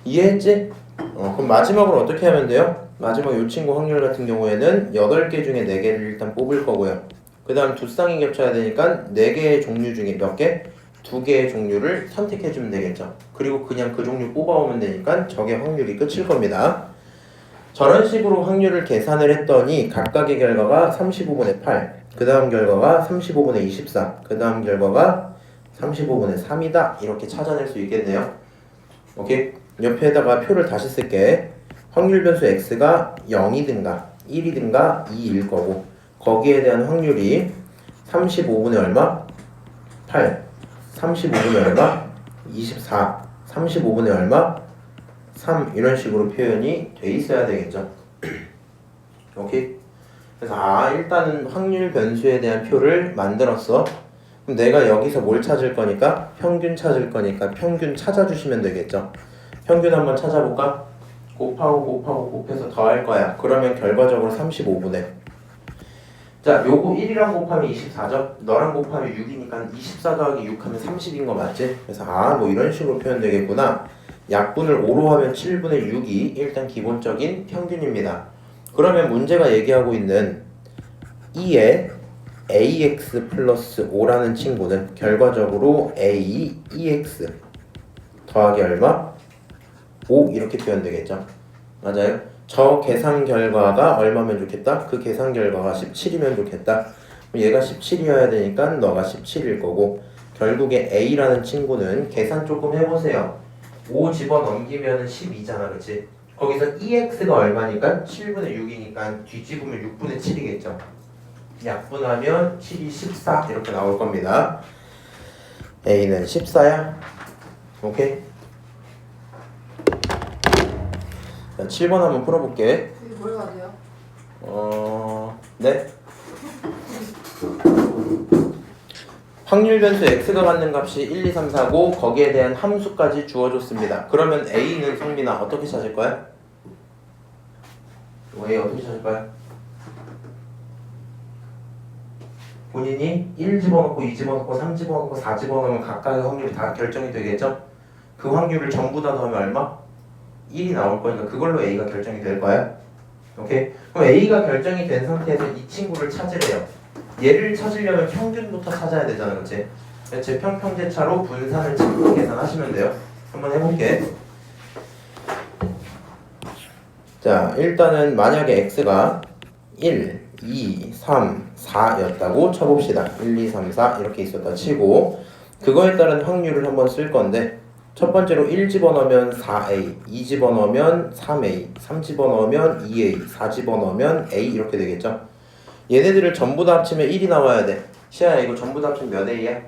이해했지? 그럼 마지막으로 어떻게 하면 돼요? 마지막 이 친구 확률 같은 경우에는 8개 중에 4개를 일단 뽑을 거고요. 그 다음 두 쌍이 겹쳐야 되니까 4개의 종류 중에 몇 개? 2개의 종류를 선택해주면 되겠죠. 그리고 그냥 그 종류 뽑아오면 되니까 저게 확률이 끝일 겁니다. 저런 식으로 확률을 계산을 했더니 각각의 결과가 35분의 8, 그 다음 결과가 35분의 24, 그 다음 결과가 35분의 3이다. 이렇게 찾아낼 수 있겠네요. 오케이? 옆에다가 표를 다시 쓸게. 확률 변수 x가 0이든가 1이든가 2일 거고 거기에 대한 확률이 35분의 얼마? 8, 35분의 얼마? 24, 35분의 얼마? 3 이런 식으로 표현이 돼 있어야 되겠죠. 오케이? 그래서 일단은 확률 변수에 대한 표를 만들었어. 그럼 내가 여기서 뭘 찾을 거니까? 평균 찾을 거니까 평균 찾아주시면 되겠죠. 평균 한번 찾아볼까? 곱하고 곱해서 더할 거야. 그러면 결과적으로 35분의 자, 요거 1이랑 곱하면 24죠? 너랑 곱하면 6이니까 24 더하기 6 하면 30인 거 맞지? 그래서 뭐 이런 식으로 표현되겠구나. 약분을 5로 하면 7분의 6이 일단 기본적인 평균입니다. 그러면 문제가 얘기하고 있는 2의 ax 플러스 5라는 친구는 결과적으로 a, ex 더하기 얼마? 5 이렇게 표현되겠죠. 맞아요. 저 계산 결과가 얼마면 좋겠다? 그 계산 결과가 17이면 좋겠다. 얘가 17이어야 되니까 너가 17일 거고, 결국에 A라는 친구는 계산 조금 해보세요. 5 집어넘기면 12잖아, 그치? 거기서 EX가 얼마니까? 7분의 6이니까 뒤집으면 6분의 7이겠죠. 약분하면 7이 14 이렇게 나올 겁니다. A는 14야. 오케이? 자, 7번 한번 풀어볼게. 이게 뭘 해야 돼요? 네. 확률 변수 x가 갖는 값이 1, 2, 3, 4고 거기에 대한 함수까지 주어줬습니다. 그러면 a는 성민아 어떻게 찾을 거야? A 어떻게 찾을 거야? 본인이 1 집어넣고 2 집어넣고 3 집어넣고 4 집어넣으면 각각의 확률이 다 결정이 되겠죠? 그 확률을 전부 다 넣으면 얼마? 1이 나올 거니까 그걸로 a가 결정이 될 거야. 오케이? 그럼 a가 결정이 된 상태에서 이 친구를 찾으래요. 얘를 찾으려면 평균부터 찾아야 되잖아, 그렇지? 제평평제차로 분산을 찾고 계산하시면 돼요. 한번 해볼게. 자, 일단은 만약에 x가 1, 2, 3, 4였다고 쳐봅시다. 1, 2, 3, 4 이렇게 있었다 치고 그거에 따른 확률을 한번 쓸 건데 첫 번째로 1 집어넣으면 4a, 2 집어넣으면 3a, 3 집어넣으면 2a, 4 집어넣으면 a 이렇게 되겠죠? 얘네들을 전부 다 합치면 1이 나와야 돼. 시아야 이거 전부 다 합치면 몇 a야?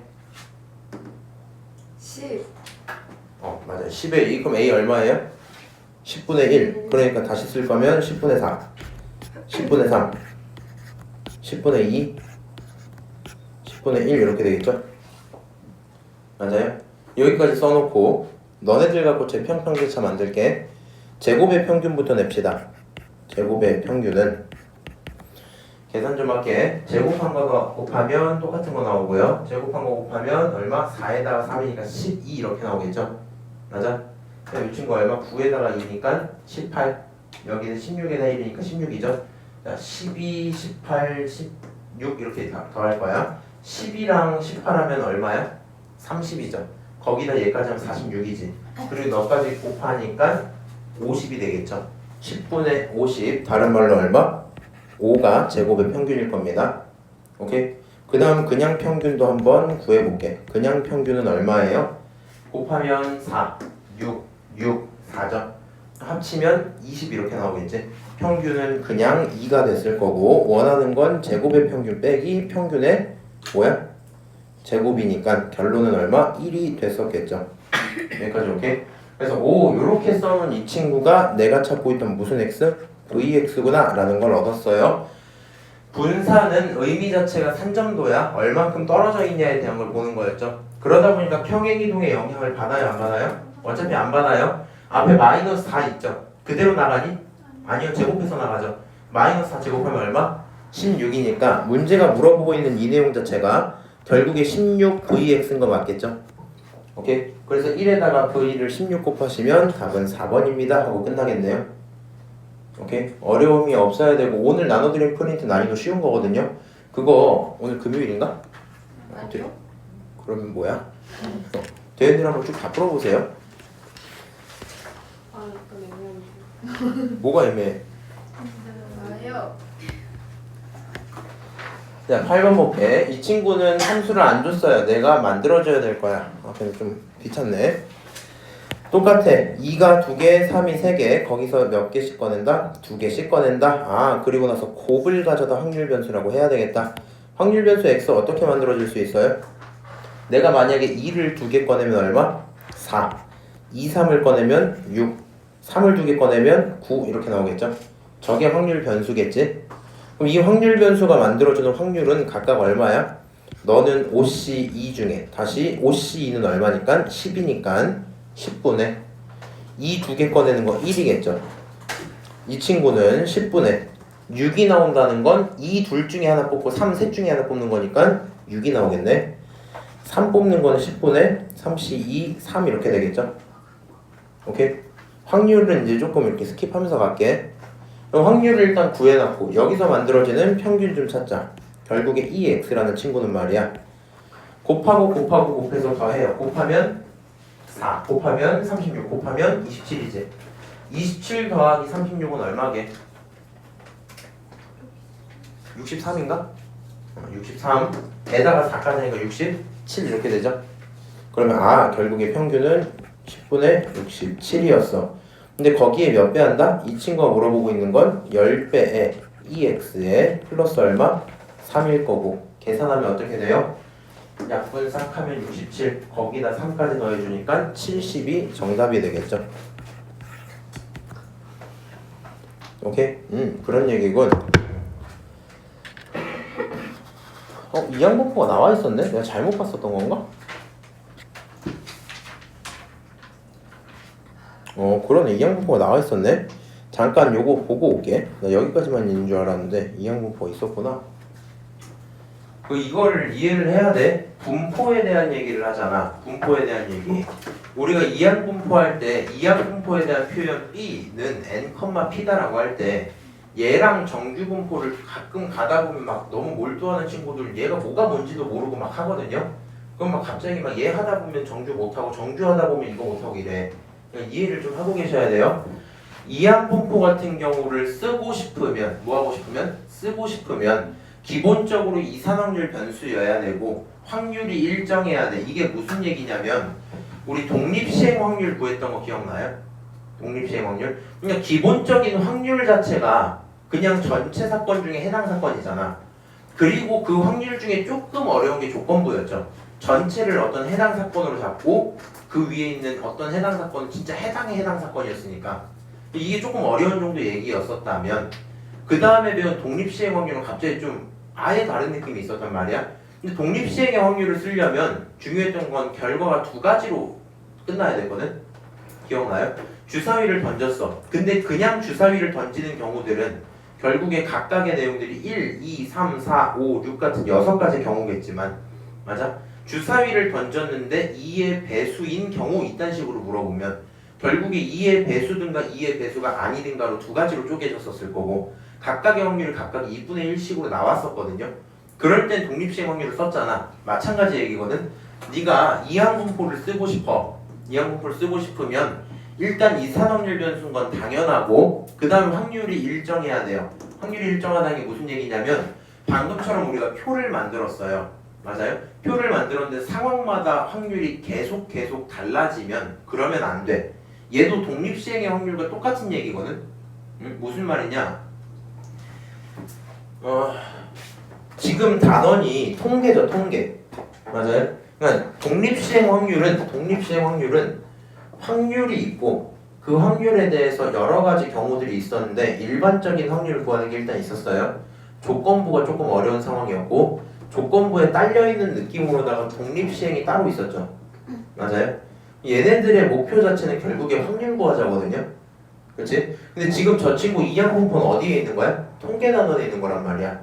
10. 맞아. 10의 2. 그럼 a 얼마예요? 10분의 1. 그러니까 다시 쓸 거면 10분의 4, 10분의 3, 10분의 2, 10분의 1 이렇게 되겠죠? 맞아요? 여기까지 써놓고 너네들 갖고 제평평제차 만들게. 제곱의 평균부터 냅시다. 제곱의 평균은 계산 좀 할게. 제곱한 거 곱하면 똑같은 거 나오고요. 제곱한 거 곱하면 얼마? 4에다가 3이니까 12 이렇게 나오겠죠? 맞아? 이 친구 얼마? 9에다가 2니까 18. 여기는 16에다 1이니까 16이죠? 자, 12, 18, 16 이렇게 더할 거야. 10이랑 18하면 얼마야? 30이죠. 거기다 얘까지 하면 46이지. 그리고 너까지 곱하니까 50이 되겠죠. 10분의 50. 다른 말로 얼마? 5가 제곱의 평균일 겁니다. 오케이? 그 다음 그냥 평균도 한번 구해볼게. 그냥 평균은 얼마예요? 곱하면 4, 6, 4죠. 합치면 20 이렇게 나오겠지. 평균은 그냥 2가 됐을 거고 원하는 건 제곱의 평균 빼기 평균의 뭐야? 제곱이니까 결론은 얼마? 1이 됐었겠죠. 여기까지 오케이? 그래서 요렇게 써놓은 이 친구가 내가 찾고 있던 무슨 x? vx구나 라는 걸 얻었어요. 분산은 의미 자체가 산점도야. 얼만큼 떨어져 있냐에 대한 걸 보는 거였죠. 그러다 보니까 평행이동의 영향을 받아요, 안 받아요? 어차피 안 받아요. 앞에 마이너스 4 있죠. 그대로 나가니? 아니요, 제곱해서 나가죠. 마이너스 4 제곱하면 얼마? 16이니까 문제가 물어보고 있는 이 내용 자체가 결국에 16vx인 거 맞겠죠? 오케이? 그래서 1에다가 v를 16 곱하시면 답은 4번입니다 하고 끝나겠네요. 오케이? 어려움이 없어야 되고 오늘 나눠드린 프린트 난이도 쉬운 거거든요. 그거 오늘 금요일인가? 아니요. 그러면 뭐야? 대현들 한번 쭉 다 풀어보세요. 아, 약간 애매한데. 뭐가 애매해? 아요. 자, 8번 볼게. 이 친구는 함수를 안 줬어요. 내가 만들어줘야 될 거야. 근데 좀 귀찮네. 똑같아. 2가 2개, 3이 3개. 거기서 몇 개씩 꺼낸다? 2개씩 꺼낸다. 그리고 나서 곱을 가져다 확률 변수라고 해야 되겠다. 확률 변수 x 어떻게 만들어질 수 있어요? 내가 만약에 2를 2개 꺼내면 얼마? 4. 2, 3을 꺼내면 6. 3을 2개 꺼내면 9 이렇게 나오겠죠? 저게 확률 변수겠지? 그럼 이 확률 변수가 만들어주는 확률은 각각 얼마야? 너는 5C2 중에 다시 5C2는 얼마니까? 10이니까 10분의 2 2개 꺼내는 거 1이겠죠. 이 친구는 10분의 6이 나온다는 건 이 둘 중에 하나 뽑고 3 셋 중에 하나 뽑는 거니까 6이 나오겠네. 3 뽑는 거는 10분의 3C2 3 이렇게 되겠죠. 오케이? 확률은 이제 조금 이렇게 스킵하면서 갈게. 그럼 확률을 일단 구해놨고 여기서 만들어지는 평균 좀 찾자. 결국에 EX라는 친구는 말이야 곱하고 곱하고 곱해서 더해요. 곱하면 4 곱하면 36 곱하면 27이지. 27 더하기 36은 얼마게? 63인가? 63에다가 4까지 하니까 67 이렇게 되죠. 그러면 결국에 평균은 10분의 67이었어. 근데 거기에 몇 배 한다? 이 친구가 물어보고 있는 건 10배에 2x에 플러스 얼마? 3일 거고 계산하면 어떻게 돼요? 약분싹하면 67 거기다 3까지 더해주니까 70이 정답이 되겠죠. 오케이? 그런 얘기군. 이항분포가 나와 있었네? 내가 잘못 봤었던 건가? 그러네. 이항분포가 나와 있었네. 잠깐 요거 보고 올게. 나 여기까지만 있는 줄 알았는데 이항분포가 있었구나. 이거를 이해를 해야 돼. 분포에 대한 얘기를 하잖아. 분포에 대한 얘기. 우리가 이항분포 할 때 이항분포에 대한 표현 B는 n, P다라고 할 때 얘랑 정규분포를 가끔 가다 보면 막 너무 몰두하는 친구들 얘가 뭐가 뭔지도 모르고 막 하거든요. 그럼 막 갑자기 막 얘 하다 보면 정규 못하고 정규 하다 보면 이거 못하고 이래. 그러니까 이해를 좀 하고 계셔야 돼요. 이항분포 같은 경우를 쓰고 싶으면 쓰고 싶으면 기본적으로 이산확률 변수여야 되고 확률이 일정해야 돼. 이게 무슨 얘기냐면 우리 독립시행 확률 구했던 거 기억나요? 독립시행 확률? 그러니까 기본적인 확률 자체가 그냥 전체 사건 중에 해당 사건이잖아. 그리고 그 확률 중에 조금 어려운 게 조건부였죠. 전체를 어떤 해당 사건으로 잡고 그 위에 있는 어떤 해당 사건은 진짜 해당 사건이었으니까 이게 조금 어려운 정도 얘기였었다면 그 다음에 배운 독립시행 확률은 갑자기 좀 아예 다른 느낌이 있었단 말이야. 근데 독립시행의 확률을 쓰려면 중요했던 건 결과가 두 가지로 끝나야 되거든. 기억나요? 주사위를 던졌어. 근데 그냥 주사위를 던지는 경우들은 결국에 각각의 내용들이 1, 2, 3, 4, 5, 6 같은 6가지 경우겠지만 맞아? 주사위를 던졌는데 2의 배수인 경우 이딴 식으로 물어보면 결국에 2의 배수든가 2의 배수가 아니든가로 두 가지로 쪼개졌었을 거고 각각의 확률이 각각 2분의 1씩으로 나왔었거든요. 그럴 땐 독립시행 확률을 썼잖아. 마찬가지 얘기거든. 네가 이항분포를 쓰고 싶으면 일단 이산확률 변수인 건 당연하고 그 다음 확률이 일정해야 돼요. 확률이 일정하다는 게 무슨 얘기냐면 방금처럼 우리가 표를 만들었어요. 맞아요? 표를 만들었는데 상황마다 확률이 계속 달라지면 그러면 안 돼. 얘도 독립시행의 확률과 똑같은 얘기거든. 무슨 말이냐? 지금 단원이 통계죠, 통계. 맞아요? 그러니까 독립시행 확률은 확률이 있고 그 확률에 대해서 여러 가지 경우들이 있었는데 일반적인 확률을 구하는 게 일단 있었어요. 조건부가 조금 어려운 상황이었고 조건부에 딸려있는 느낌으로다가 독립시행이 따로 있었죠. 맞아요? 얘네들의 목표 자체는 결국에 확률 구하자거든요. 그렇지? 근데 지금 저 친구 이항분포는 어디에 있는 거야? 통계 단원에 있는 거란 말이야.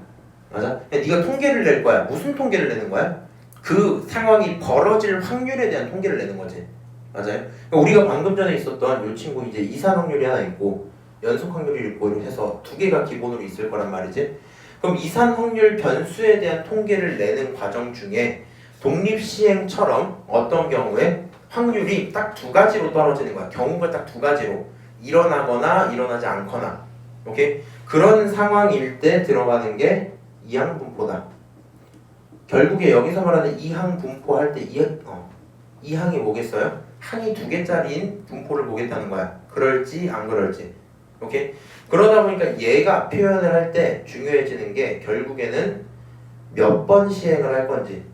맞아? 네가 통계를 낼 거야. 무슨 통계를 내는 거야? 그 상황이 벌어질 확률에 대한 통계를 내는 거지. 맞아요? 그러니까 우리가 방금 전에 있었던 이 친구 이제 이산 확률이 하나 있고 연속 확률이 있고 해서 두 개가 기본으로 있을 거란 말이지. 그럼 이산 확률 변수에 대한 통계를 내는 과정 중에 독립시행처럼 어떤 경우에 확률이 딱 두 가지로 떨어지는 거야. 경우가 딱 두 가지로 일어나거나 일어나지 않거나. 오케이? 그런 상황일 때 들어가는 게 이항분포다. 결국에 여기서 말하는 이항분포 할 때 이항이 뭐겠어요? 항이 두 개짜리인 분포를 보겠다는 거야. 그럴지 안 그럴지. 오케이? 그러다 보니까 얘가 표현을 할 때 중요해지는 게 결국에는 몇 번 시행을 할 건지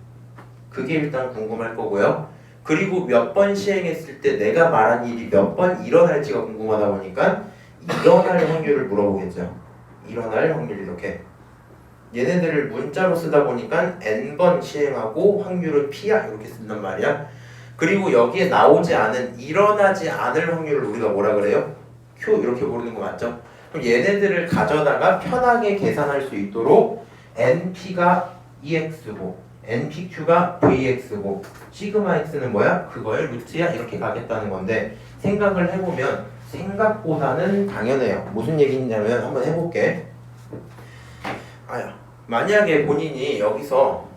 그게 일단 궁금할 거고요. 그리고 몇 번 시행했을 때 내가 말한 일이 몇 번 일어날지가 궁금하다 보니까 일어날 확률을 물어보겠죠. 일어날 확률 이렇게. 얘네들을 문자로 쓰다 보니까 n번 시행하고 확률은 p야 이렇게 쓴단 말이야. 그리고 여기에 나오지 않은 일어나지 않을 확률을 우리가 뭐라 그래요? q 이렇게 부르는 거 맞죠? 그럼 얘네들을 가져다가 편하게 계산할 수 있도록 np가 ex고 npq가 vx고 시그마 x는 뭐야? 그거의 루트야 이렇게 가겠다는 건데 생각을 해보면 생각보다는 당연해요. 무슨 얘기냐면 한번 해볼게. 만약에 본인이 여기서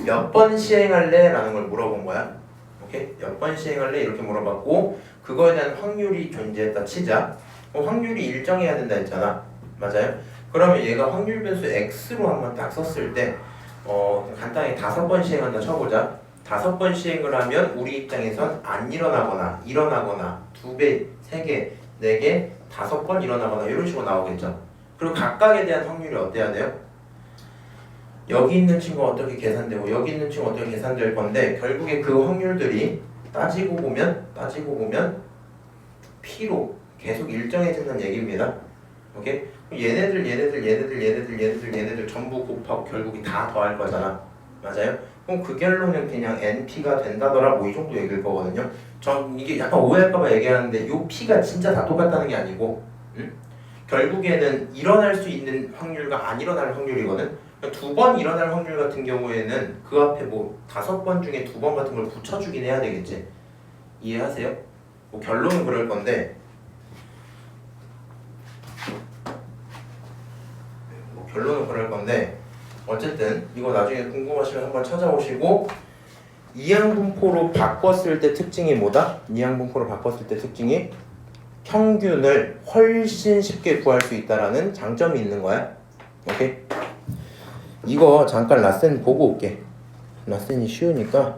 몇 번 시행할래? 라는 걸 물어본 거야. 오케이? 몇 번 시행할래? 이렇게 물어봤고 그거에 대한 확률이 존재했다 치자. 확률이 일정해야 된다 했잖아. 맞아요? 그러면 얘가 확률 변수 x로 한번 딱 썼을 때 간단히 5번 시행한다 쳐보자. 5번 시행을 하면 우리 입장에선 안 일어나거나 일어나거나 2배, 3개, 4개, 5번 일어나거나 이런 식으로 나오겠죠. 그리고 각각에 대한 확률이 어때야 돼요? 여기 있는 친구가 어떻게 계산되고 여기 있는 친구가 어떻게 계산될 건데 결국에 그 확률들이 따지고 보면 P로 계속 일정해진다는 얘기입니다. 오케이? 얘네들 전부 곱하고 결국에 다 더할 거잖아. 맞아요? 그럼 그 결론은 그냥 NP가 된다더라 뭐 이 정도 얘기일 거거든요. 전 이게 약간 오해할까봐 얘기하는데 요 P가 진짜 다 똑같다는 게 아니고 결국에는 일어날 수 있는 확률과 안 일어날 확률이거든. 2번 일어날 확률 같은 경우에는 그 앞에 뭐 5번 중에 2번 같은 걸 붙여주긴 해야 되겠지. 이해하세요? 뭐 결론은 그럴 건데 어쨌든 이거 나중에 궁금하시면 한번 찾아오시고 이항분포로 바꿨을 때 특징이 뭐다? 이항분포로 바꿨을 때 특징이 평균을 훨씬 쉽게 구할 수 있다라는 장점이 있는 거야. 오케이? 이거 잠깐 라센 보고 올게. 라센이 쉬우니까.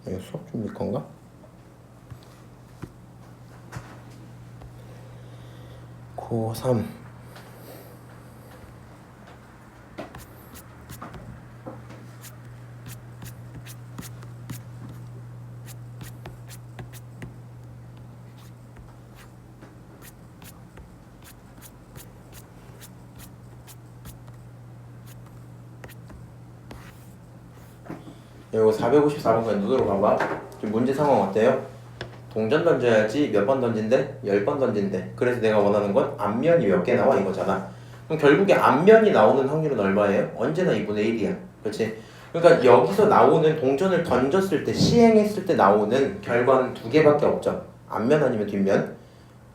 이거 수업 준비 건가? 고3 이거 454번까지 눈으로 봐봐. 지금 문제 상황 어때요? 동전 던져야지 몇 번 던진대? 10번 던진대. 그래서 내가 원하는 건 앞면이 몇 개 나와 이거잖아. 그럼 결국에 앞면이 나오는 확률은 얼마예요? 언제나 2분의 1이야. 그렇지? 그러니까 여기서 나오는 동전을 던졌을 때 시행했을 때 나오는 결과는 2개밖에 없죠. 앞면 아니면 뒷면.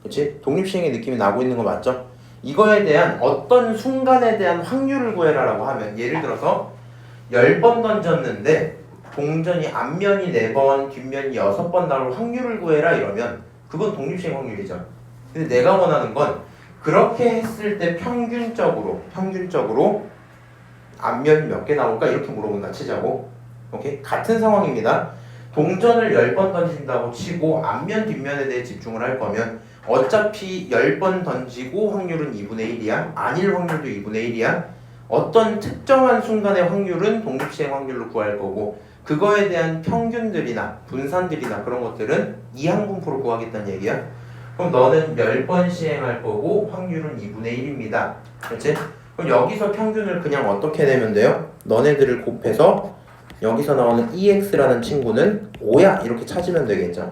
그렇지? 독립시행의 느낌이 나고 있는 거 맞죠? 이거에 대한 어떤 순간에 대한 확률을 구해라라고 하면 예를 들어서 10번 던졌는데 동전이 앞면이 4번, 뒷면이 6번 나올 확률을 구해라 이러면 그건 독립시행 확률이죠. 근데 내가 원하는 건 그렇게 했을 때 평균적으로 앞면이 몇 개 나올까 이렇게 물어본다 치자고. 오케이? 같은 상황입니다. 동전을 10번 던진다고 치고 앞면 뒷면에 대해 집중을 할 거면 어차피 10번 던지고 확률은 2분의 1이야. 아닐 확률도 2분의 1이야. 어떤 특정한 순간의 확률은 독립시행 확률로 구할 거고 그거에 대한 평균들이나 분산들이나 그런 것들은 이항분포로 구하겠다는 얘기야. 그럼 너는 10번 시행할 거고 확률은 2분의 1입니다. 그렇지? 그럼 여기서 평균을 그냥 어떻게 내면 돼요? 너네들을 곱해서 여기서 나오는 EX라는 친구는 5야 이렇게 찾으면 되겠죠.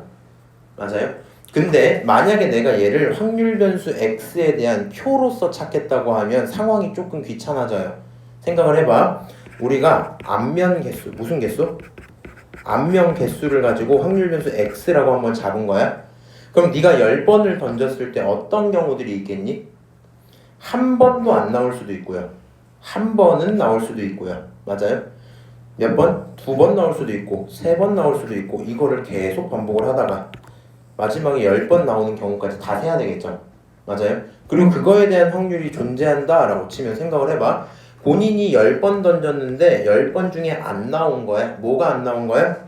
맞아요? 근데 만약에 내가 얘를 확률 변수 X에 대한 표로서 찾겠다고 하면 상황이 조금 귀찮아져요. 생각을 해봐. 우리가 앞면 개수, 무슨 개수? 앞면 개수를 가지고 확률 변수 X라고 한번 잡은 거야. 그럼 네가 10번을 던졌을 때 어떤 경우들이 있겠니? 한 번도 안 나올 수도 있고요. 한 번은 나올 수도 있고요. 맞아요? 몇 번? 2번 나올 수도 있고 3번 나올 수도 있고 이거를 계속 반복을 하다가 마지막에 10번 나오는 경우까지 다 세야 되겠죠. 맞아요? 그리고 그거에 대한 확률이 존재한다 라고 치면 생각을 해봐. 본인이 10번 던졌는데 10번 중에 안 나온 거야. 뭐가 안 나온 거야?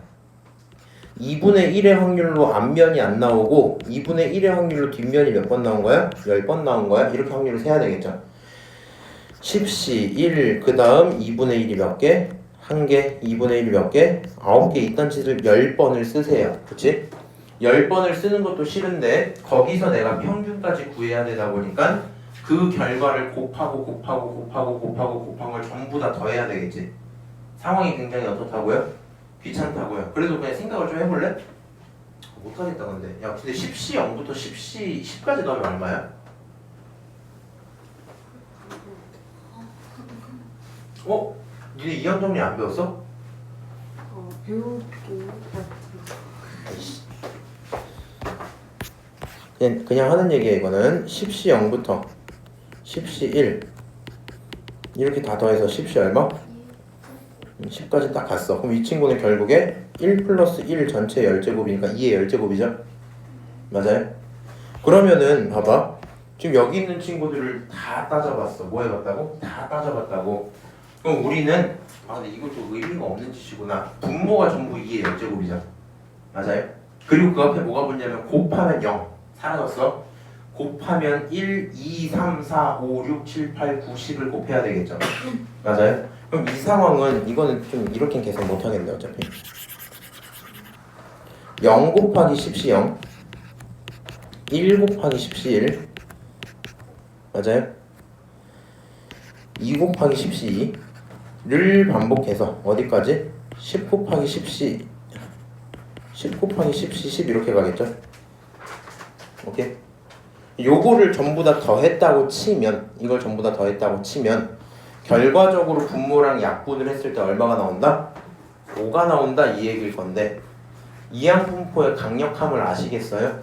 2분의 1의 확률로 앞면이 안 나오고 2분의 1의 확률로 뒷면이 몇 번 나온 거야? 10번 나온 거야? 이렇게 확률을 세야 되겠죠. 10시 1, 그 다음 2분의 1이 몇 개? 1개, 2분의 1이 몇 개? 9개. 이딴 짓을 10번을 쓰세요. 그치? 10번을 쓰는 것도 싫은데 거기서 내가 평균까지 구해야 되다 보니까 그 결과를 곱하고 곱한 걸 전부 다 더해야 되겠지. 상황이 굉장히 어떻다고요? 귀찮다고요. 그래도 그냥 생각을 좀 해볼래? 못하겠다 근데. 야 근데 10시 0부터 10까지 넣으면 얼마야? 어? 니네 이항 정리 안 배웠어? 배우긴 그냥 하는 얘기야 이거는. 10시 0부터 10시 1 이렇게 다 더해서 10이 얼마? 10까지 딱 갔어. 그럼 이 친구는 결국에 1 플러스 1 전체 열제곱이니까 2의 열제곱이죠? 맞아요? 그러면은 봐봐. 지금 여기 있는 친구들을 다 따져봤어. 뭐 해봤다고? 다 따져봤다고. 그럼 우리는 근데 이건 좀 의미가 없는 짓이구나. 분모가 전부 2의 열제곱이죠. 맞아요? 그리고 그 앞에 뭐가 붙냐면 곱하면 0 사라졌어. 곱하면 1, 2, 3, 4, 5, 6, 7, 8, 9, 10을 곱해야 되겠죠. 맞아요? 그럼 이 상황은 이거는 좀 이렇게 계산 못하겠네 어차피. 0 곱하기 10이 0, 1 곱하기 10이 1, 맞아요? 2 곱하기 10이 2를 반복해서 어디까지? 10 곱하기 10이 10 곱하기 10이 10 이렇게 가겠죠? 오케이? 요거를 전부 다 더했다고 치면, 이걸 전부 다 더했다고 치면 결과적으로 분모랑 약분을 했을 때 얼마가 나온다? 5가 나온다 이 얘기일 건데, 이항분포의 강력함을 아시겠어요?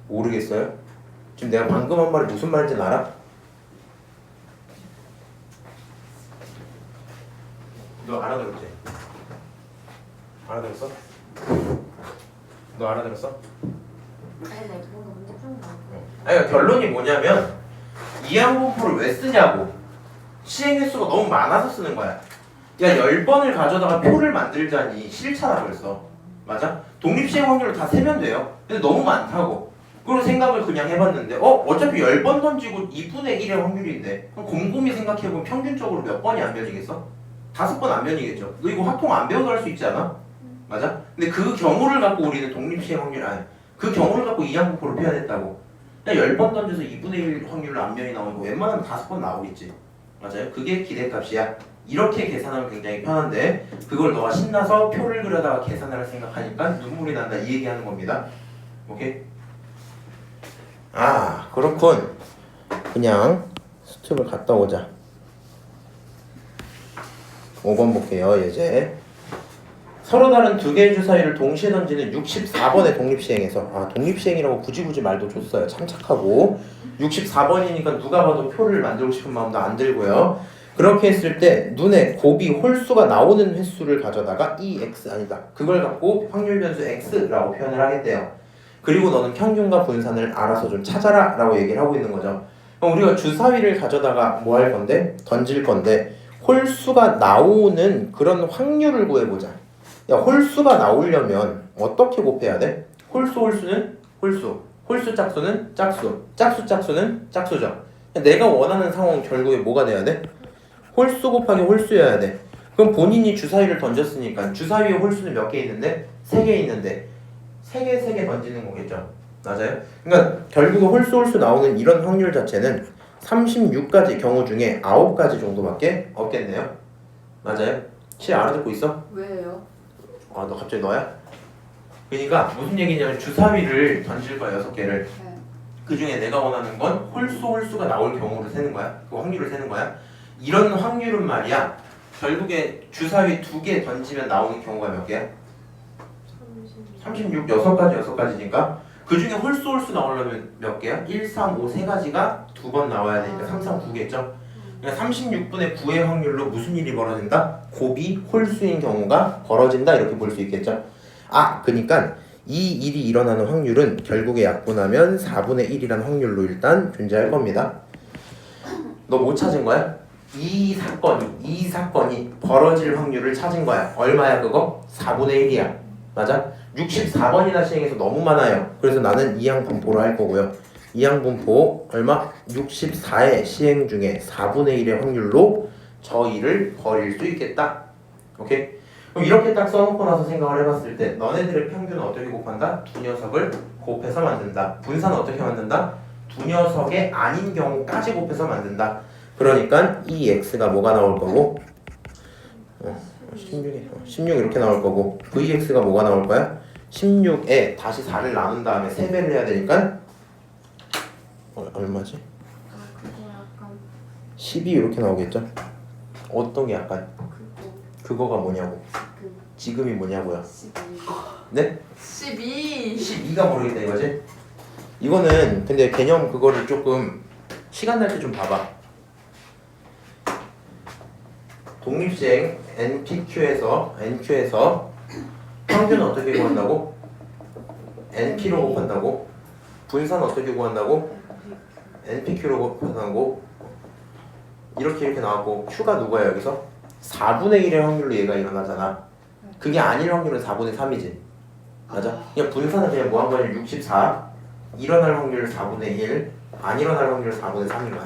모르겠어요? 지금 내가 방금 한 말이 무슨 말인지 알아? 너 알아들었지? 알아들었어? 너 알아들었어? 아니 나 그런 거 문제 푸는 거 아니, 그러니까 결론이 뭐냐면 이항분포를 왜 쓰냐고. 시행 횟수가 너무 많아서 쓰는 거야. 야 10번을 가져다가 표를 만들자니 싫잖아 벌써. 맞아? 독립시행 확률을 다 세면 돼요. 근데 너무 많다고. 그런 생각을 그냥 해봤는데 어차피 10번 던지고 2분의 1의 확률인데 그럼 곰곰이 생각해보면 평균적으로 몇 번이 안 변이겠어? 5번 안 변이겠죠. 너 이거 화통 안 배워도 할 수 있지 않아? 맞아? 근데 그 경우를 갖고 우리는 독립시행 확률 그 경우를 갖고 이항분포를 표현했다고. 그냥 10번 던져서 2분의 1 확률로 안면이 나오고 웬만하면 5번 나오겠지. 맞아요? 그게 기대값이야. 이렇게 계산하면 굉장히 편한데 그걸 너가 신나서 표를 그려다가 계산을 할 생각하니까 눈물이 난다 이 얘기하는 겁니다. 오케이? 그렇군. 그냥 수첩을 갖다 오자. 5번 볼게요. 예제. 서로 다른 두 개의 주사위를 동시에 던지는 64번의 독립시행에서 독립시행이라고 굳이 말도 줬어요. 참 착하고. 64번이니까 누가 봐도 표를 만들고 싶은 마음도 안 들고요. 그렇게 했을 때 눈에 곱이 홀수가 나오는 횟수를 가져다가 EX 아니다. 그걸 갖고 확률 변수 X라고 표현을 하겠대요. 그리고 너는 평균과 분산을 알아서 좀 찾아라 라고 얘기를 하고 있는 거죠. 그럼 우리가 주사위를 가져다가 뭐 할 건데? 던질 건데 홀수가 나오는 그런 확률을 구해보자. 야, 홀수가 나오려면 어떻게 곱해야 돼? 홀수는 홀수, 홀수 짝수는 짝수, 짝수는 짝수죠. 내가 원하는 상황 결국에 뭐가 돼야 돼? 홀수 곱하기 홀수여야 돼. 그럼 본인이 주사위를 던졌으니까 주사위의 홀수는 몇 개 있는데? 3개 있는데 3개 던지는 거겠죠. 맞아요? 그러니까 결국에 홀수 나오는 이런 확률 자체는 36가지 경우 중에 9가지 정도밖에 없겠네요. 맞아요? 시 알아듣고 있어? 왜요? 너 갑자기 너야? 그러니까 무슨 얘기냐면 주사위를 던질 거야 6개를. 네. 그 중에 내가 원하는 건 홀수가 나올 경우를 세는 거야. 그 확률을 세는 거야. 이런 확률은 말이야. 결국에 주사위 2개 던지면 나오는 경우가 몇 개야? 36, 6가지니까 그 중에 홀수 나오려면 몇 개야? 1, 3, 5, 3가지가 2번 나와야 되니까 3, 3, 9겠죠? 그러니까 36분의 9의 확률로 무슨 일이 벌어진다? 곱이 홀수인 경우가 벌어진다 이렇게 볼 수 있겠죠? 그러니까 이 일이 일어나는 확률은 결국에 약분하면 4분의 1이라는 확률로 일단 존재할 겁니다. 너 뭐 찾은 거야? 이 사건이 벌어질 확률을 찾은 거야. 얼마야 그거? 4분의 1이야. 맞아? 64번이나 시행해서 너무 많아요. 그래서 나는 이항분포로 할 거고요. 이항분포 얼마? 64의 시행 중에 4분의 1의 확률로 저 일을 벌일 수 있겠다. 오케이? 그럼 이렇게 딱 써놓고 나서 생각을 해봤을 때 너네들의 평균은 어떻게 곱한다? 두 녀석을 곱해서 만든다. 분산은 어떻게 만든다? 두 녀석의 아닌 경우까지 곱해서 만든다. 그러니까 이 x가 뭐가 나올 거고 16 이렇게 나올 거고 vx가 뭐가 나올 거야? 16에 다시 4를 나눈 다음에 3배를 해야 되니까 얼마지? 그거 약간 12 이렇게 나오겠죠? 어떤 게 약간? 그거가 뭐냐고? 지금이 뭐냐고요? 12. 네? 12. 12가 모르겠다 이거지? 이거는 근데 개념 그거를 조금 시간 날 때 좀 봐봐. 독립시행 NQ에서 평균은 어떻게 구한다고? NP로 곱한다고? 분산 어떻게 구한다고? NPQ로 곱한다고? 이렇게 나왔고 Q가 누구야 여기서? 4분의 1의 확률로 얘가 일어나잖아. 그게 아닐 확률은 4분의 3이지. 맞아? 그냥 분산은 그냥 뭐 한 거냐 64 일어날 확률 4분의 1 안 일어날 확률 4분의 3인 거야.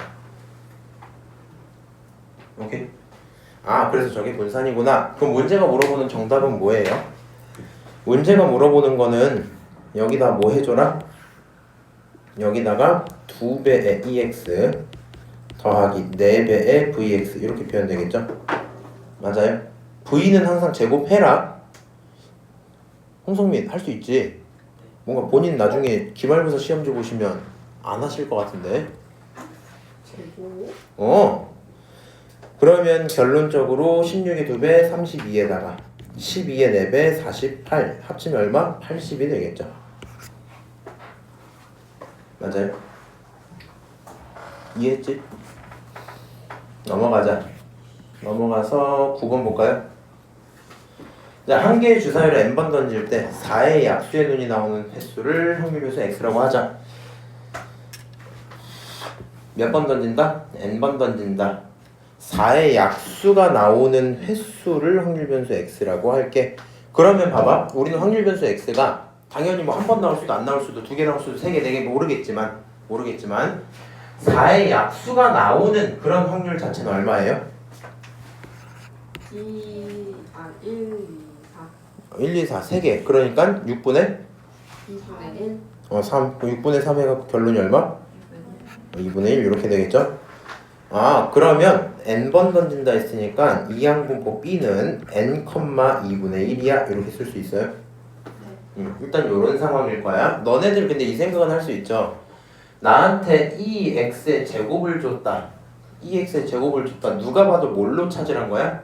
오케이? 아 그래서 저게 분산이구나. 그럼 문제가 물어보는 정답은 뭐예요? 문제가 물어보는 거는 여기다 뭐 해줘라? 여기다가 2배의 EX 더하기 4배의 VX 이렇게 표현되겠죠? 맞아요? V는 항상 제곱해라. 홍성민 할 수 있지? 뭔가 본인 나중에 기말고사 시험지 보시면 안 하실 것 같은데? 그러면 결론적으로 16의 2배 32에다가 12의 4배 48 합치면 얼마? 80이 되겠죠. 맞아요? 이해했지? 넘어가서 9번 볼까요? 자, 한 개의 주사위를 n번 던질 때 4의 약수의 눈이 나오는 횟수를 확률배수 x라고 하자. 몇 번 던진다? n번 던진다. 4의 약수가 나오는 횟수를 확률변수 x라고 할게. 그러면 봐봐. 우리는 확률변수 x가 당연히 뭐 한 번 나올 수도 안 나올 수도 두 개 나올 수도 세 개, 네 개 모르겠지만 4의 약수가 나오는 그런 확률 자체는 얼마예요? 1, 2, 4 1, 2, 4, 3개. 그러니까 6분의 2분의 1 3. 6분의 3 해갖고 결론이 얼마? 2분의 1 이렇게 되겠죠? 아 그러면 n번 던진다 했으니까 이항분법 B는 n, 2분의 1이야 이렇게 쓸 수 있어요? 일단 요런 상황일 거야. 너네들 근데 이 생각은 할 수 있죠. 나한테 이 x의 제곱을 줬다. 이 x의 제곱을 줬다. 누가 봐도 뭘로 찾으란 거야?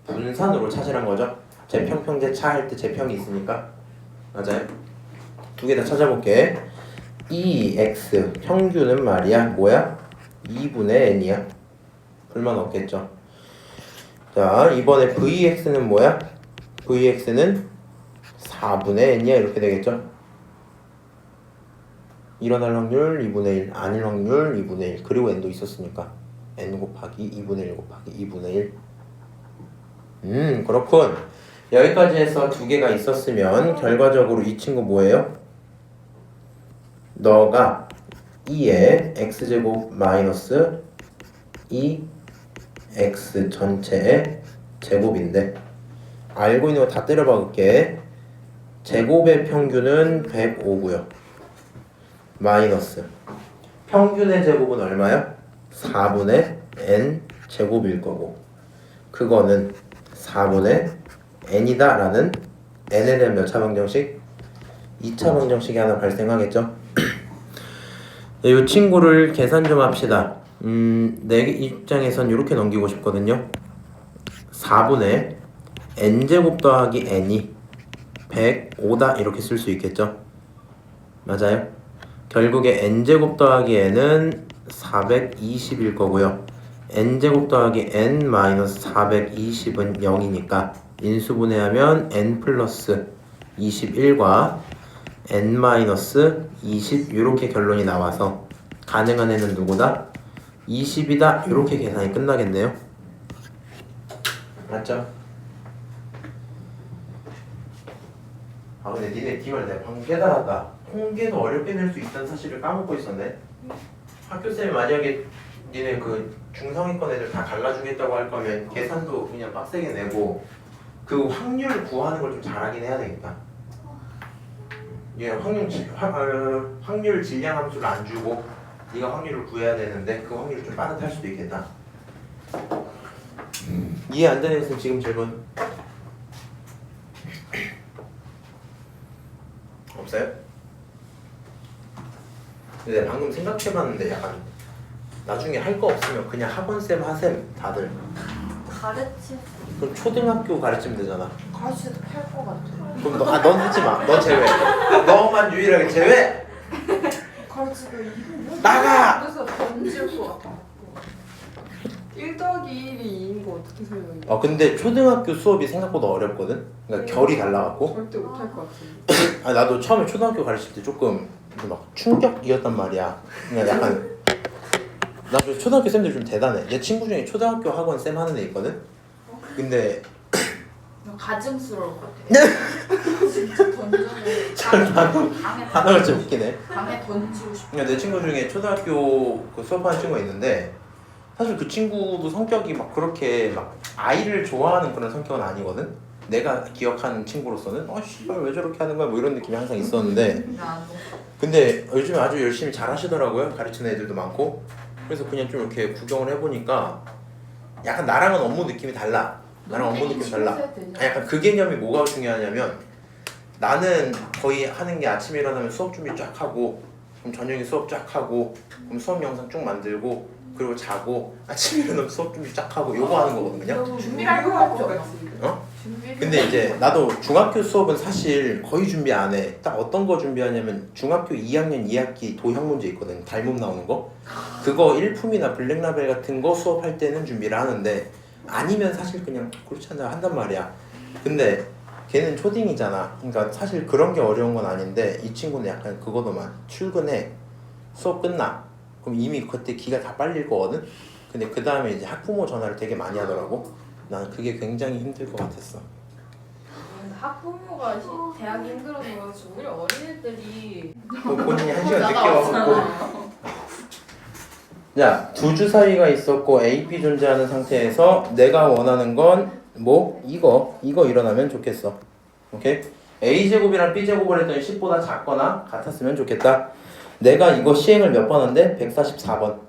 분산으로 찾으란 거죠. 제평평제 차 할 때 제평이 있으니까. 맞아요. 두 개 다 찾아볼게. 이 x 평균은 말이야 뭐야? 2분의 n이야. 불만 없겠죠. 자 이번에 vx는 뭐야? vx는 4분의 n이야 이렇게 되겠죠. 일어날 확률 2분의 1 아닐 확률 2분의 1 그리고 n도 있었으니까 n 곱하기 2분의 1 곱하기 2분의 1 그렇군. 여기까지 해서 두 개가 있었으면 결과적으로 이 친구 뭐예요? 너가 2의 x제곱 마이너스 2x 전체의 제곱인데 알고 있는 거 다 때려 박을게. 제곱의 평균은 105고요. 마이너스 평균의 제곱은 얼마야? 4분의 n 제곱일 거고 그거는 4분의 n이다 라는 n에 대한 몇 차 방정식? 2차 방정식이 하나 발생하겠죠? 이 친구를 계산 좀 합시다. 내 입장에선 이렇게 넘기고 싶거든요. 4분의 n제곱 더하기 n이 105다 이렇게 쓸 수 있겠죠? 맞아요? 결국에 n제곱 더하기 n은 420일 거고요. n제곱 더하기 n 마이너스 420은 0이니까 인수분해하면 n 플러스 21과 n 마이너스 20 이렇게 결론이 나와서 가능한 애는 누구다? 20이다 이렇게 계산이 끝나겠네요. 맞죠? 아 근데 니네 뒷말 내가 방금 깨달았다. 통계도 어렵게 낼 수 있다는 사실을 까먹고 있었네. 학교쌤이 만약에 니네 그 중상위권 애들 다 갈라주겠다고 할 거면 계산도 그냥 빡세게 내고 그 확률 구하는 걸 좀 잘하긴 해야 되겠다. 얘 확률 질량 함수를 안 주고 네가 확률을 구해야 되는데 그 확률을 좀 빠듯할 수도 있겠다. 이해 안 되는 애는 지금 질문 없어요? 근데 방금 생각해봤는데 약간 나중에 할 거 없으면 그냥 학원쌤 하셈 다들 가르치 그럼 초등학교 가르치면 되잖아. 가르치도 할것 같아. 그럼 넌 하지 마. 너 제외. 너만 유일하게 제외. 가르치도 이거 나가. 그래서 던질 것 같아. 1 더하기 1이 2인 거 어떻게 설명해? 근데 초등학교 수업이 생각보다 어렵거든. 그러니까 결이 달라갖고. 절대 못할 것 같은데. 나도 처음에 초등학교 가르칠 때 조금 막 충격이었단 말이야. 그냥 약간 나도 초등학교 쌤들 좀 대단해. 내 친구 중에 초등학교 학원 쌤 하는 애 있거든. 근데 가증스러울 것 같아. 진짜 던져서 단어가 좀 웃기네. 강에 던지고 싶어. 내 친구 중에 초등학교 그 수업하는 친구가 있는데 사실 그 친구도 성격이 막 그렇게 막 아이를 좋아하는 그런 성격은 아니거든. 내가 기억하는 친구로서는 씨발 왜 저렇게 하는 거야 뭐 이런 느낌이 항상 있었는데 나도. 근데 요즘에 아주 열심히 잘 하시더라고요. 가르치는 애들도 많고. 그래서 그냥 좀 이렇게 구경을 해보니까 약간 나랑은 업무 느낌이 달라. 나랑 업무 느낌이 달라. 약간 그 개념이 뭐가 중요하냐면 나는 거의 하는 게 아침에 일어나면 수업 준비 쫙 하고 그럼 저녁에 수업 쫙 하고 그럼 수업 영상 쭉 만들고 그리고 자고 아침에 일어나면 수업 준비 쫙 하고 요거 하는 거거든 그냥. 준비를 할 것 같죠. 근데 이제 나도 중학교 수업은 사실 거의 준비 안 해. 딱 어떤 거 준비하냐면 중학교 2학년 2학기 도형 문제 있거든. 닮음 나오는 거. 그거 일품이나 블랙라벨 같은 거 수업할 때는 준비를 하는데 아니면 사실 그냥 그렇지 않나 한단 말이야. 근데 걔는 초딩이잖아. 그러니까 사실 그런 게 어려운 건 아닌데 이 친구는 약간 그거도만 출근해. 수업 끝나. 그럼 이미 그때 기가 다 빨릴 거거든. 근데 그 다음에 이제 학부모 전화를 되게 많이 하더라고. 난 그게 굉장히 힘들 것 같았어. 학부모가 대학이 힘들어서 그렇지 우리 어린애들이 본인이 1시간 늦게 와갖고 자, 두 주사위가 있었고 A, B 존재하는 상태에서 내가 원하는 건 뭐? 이거 일어나면 좋겠어. 오케이? A제곱이랑 B제곱을 했더니 10보다 작거나 같았으면 좋겠다. 내가 이거 시행을 몇 번 한대? 144번.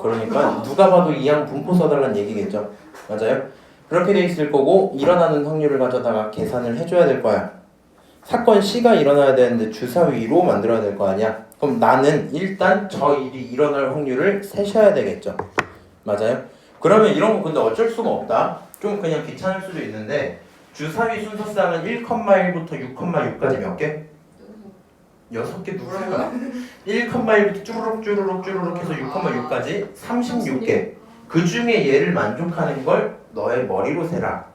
그러니까 누가 봐도 이항 분포 써달라는 얘기겠죠. 맞아요? 그렇게 돼 있을 거고 일어나는 확률을 가져다가 계산을 해줘야 될 거야. 사건 C가 일어나야 되는데 주사위로 만들어야 될 거 아니야. 그럼 나는 일단 저 일이 일어날 확률을 세셔야 되겠죠. 맞아요? 그러면 이런 거 근데 어쩔 수가 없다. 좀 그냥 귀찮을 수도 있는데 주사위 순서상은 1,1부터 6,6까지 몇 개? 6개 누구야? 1,1부터 쭈루룩 해서 6,6까지 36개. 그 중에 얘를 만족하는 걸 너의 머리로 세라.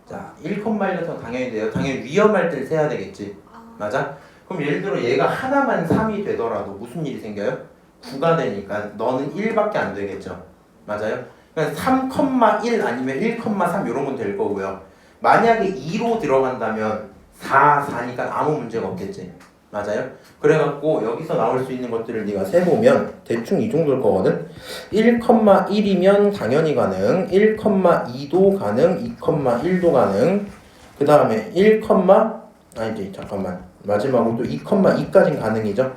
자, 1,1 같은 건 당연히 돼요. 당연히 위험할 때 세야 되겠지. 맞아? 그럼 예를 들어 얘가 하나만 3이 되더라도 무슨 일이 생겨요? 9가 되니까 너는 1밖에 안 되겠죠. 맞아요? 그러니까 3,1 아니면 1,3 이런 건 될 거고요. 만약에 2로 들어간다면 4니까 아무 문제가 없겠지. 맞아요? 그래갖고 여기서 나올 수 있는 것들을 네가 세보면 대충 이 정도일 거거든. 1,1이면 당연히 가능, 1,2도 가능, 2,1도 가능. 그 다음에 1, 잠깐만 마지막으로 또 2,2까지는 가능이죠.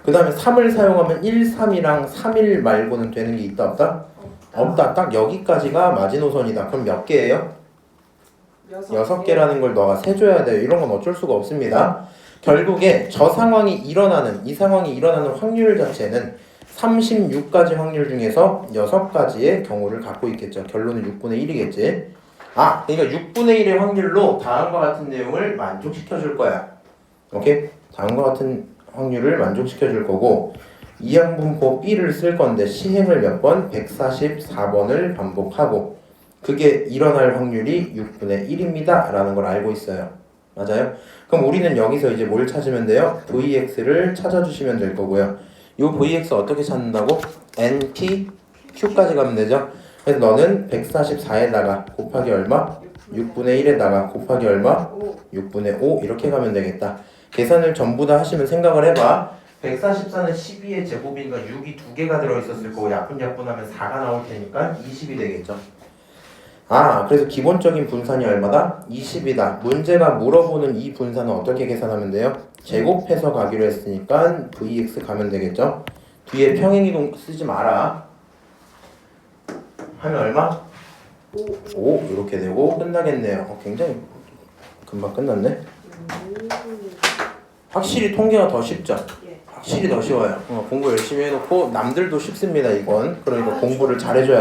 그 다음에 3을 사용하면 1, 3이랑 3일 말고는 되는 게 있다 없다? 없다. 딱 여기까지가 마지노선이다. 그럼 몇 개예요? 6개라는 걸 너가 세줘야 돼요. 이런 건 어쩔 수가 없습니다. 결국에 저 상황이 일어나는 이 상황이 일어나는 확률 자체는 36가지 확률 중에서 6가지의 경우를 갖고 있겠죠. 결론은 6분의 1이겠지. 그러니까 6분의 1의 확률로 다음과 같은 내용을 만족시켜 줄 거야. 오케이? 다음과 같은 확률을 만족시켜 줄 거고 이항분포 B를 쓸 건데 시행을 몇 번? 144번을 반복하고 그게 일어날 확률이 6분의 1입니다. 라는 걸 알고 있어요. 맞아요? 그럼 우리는 여기서 이제 뭘 찾으면 돼요? Vx를 찾아주시면 될 거고요. 이 Vx 어떻게 찾는다고? NP, Q까지 가면 되죠? 그래서 너는 144에다가 곱하기 얼마? 6분의 1에다가 곱하기 얼마? 6분의 5 이렇게 가면 되겠다. 계산을 전부 다 하시면 생각을 해봐. 144는 12의 제곱이니까 6이 2개가 들어있었을 거고 약분하면 4가 나올 테니까 20이 되겠죠. 그래서 기본적인 분산이 얼마다? 20이다. 문제가 물어보는 이 분산은 어떻게 계산하면 돼요? 제곱해서 가기로 했으니까 Vx 가면 되겠죠. 뒤에 평행이동 쓰지 마라. 하면 얼마? 5 이렇게 되고 끝나겠네요. 굉장히 금방 끝났네. 확실히 통계가 더 쉽죠? 확실히 더 쉬워요. 공부 열심히 해놓고 남들도 쉽습니다 이건. 그러니까 공부를 잘해줘야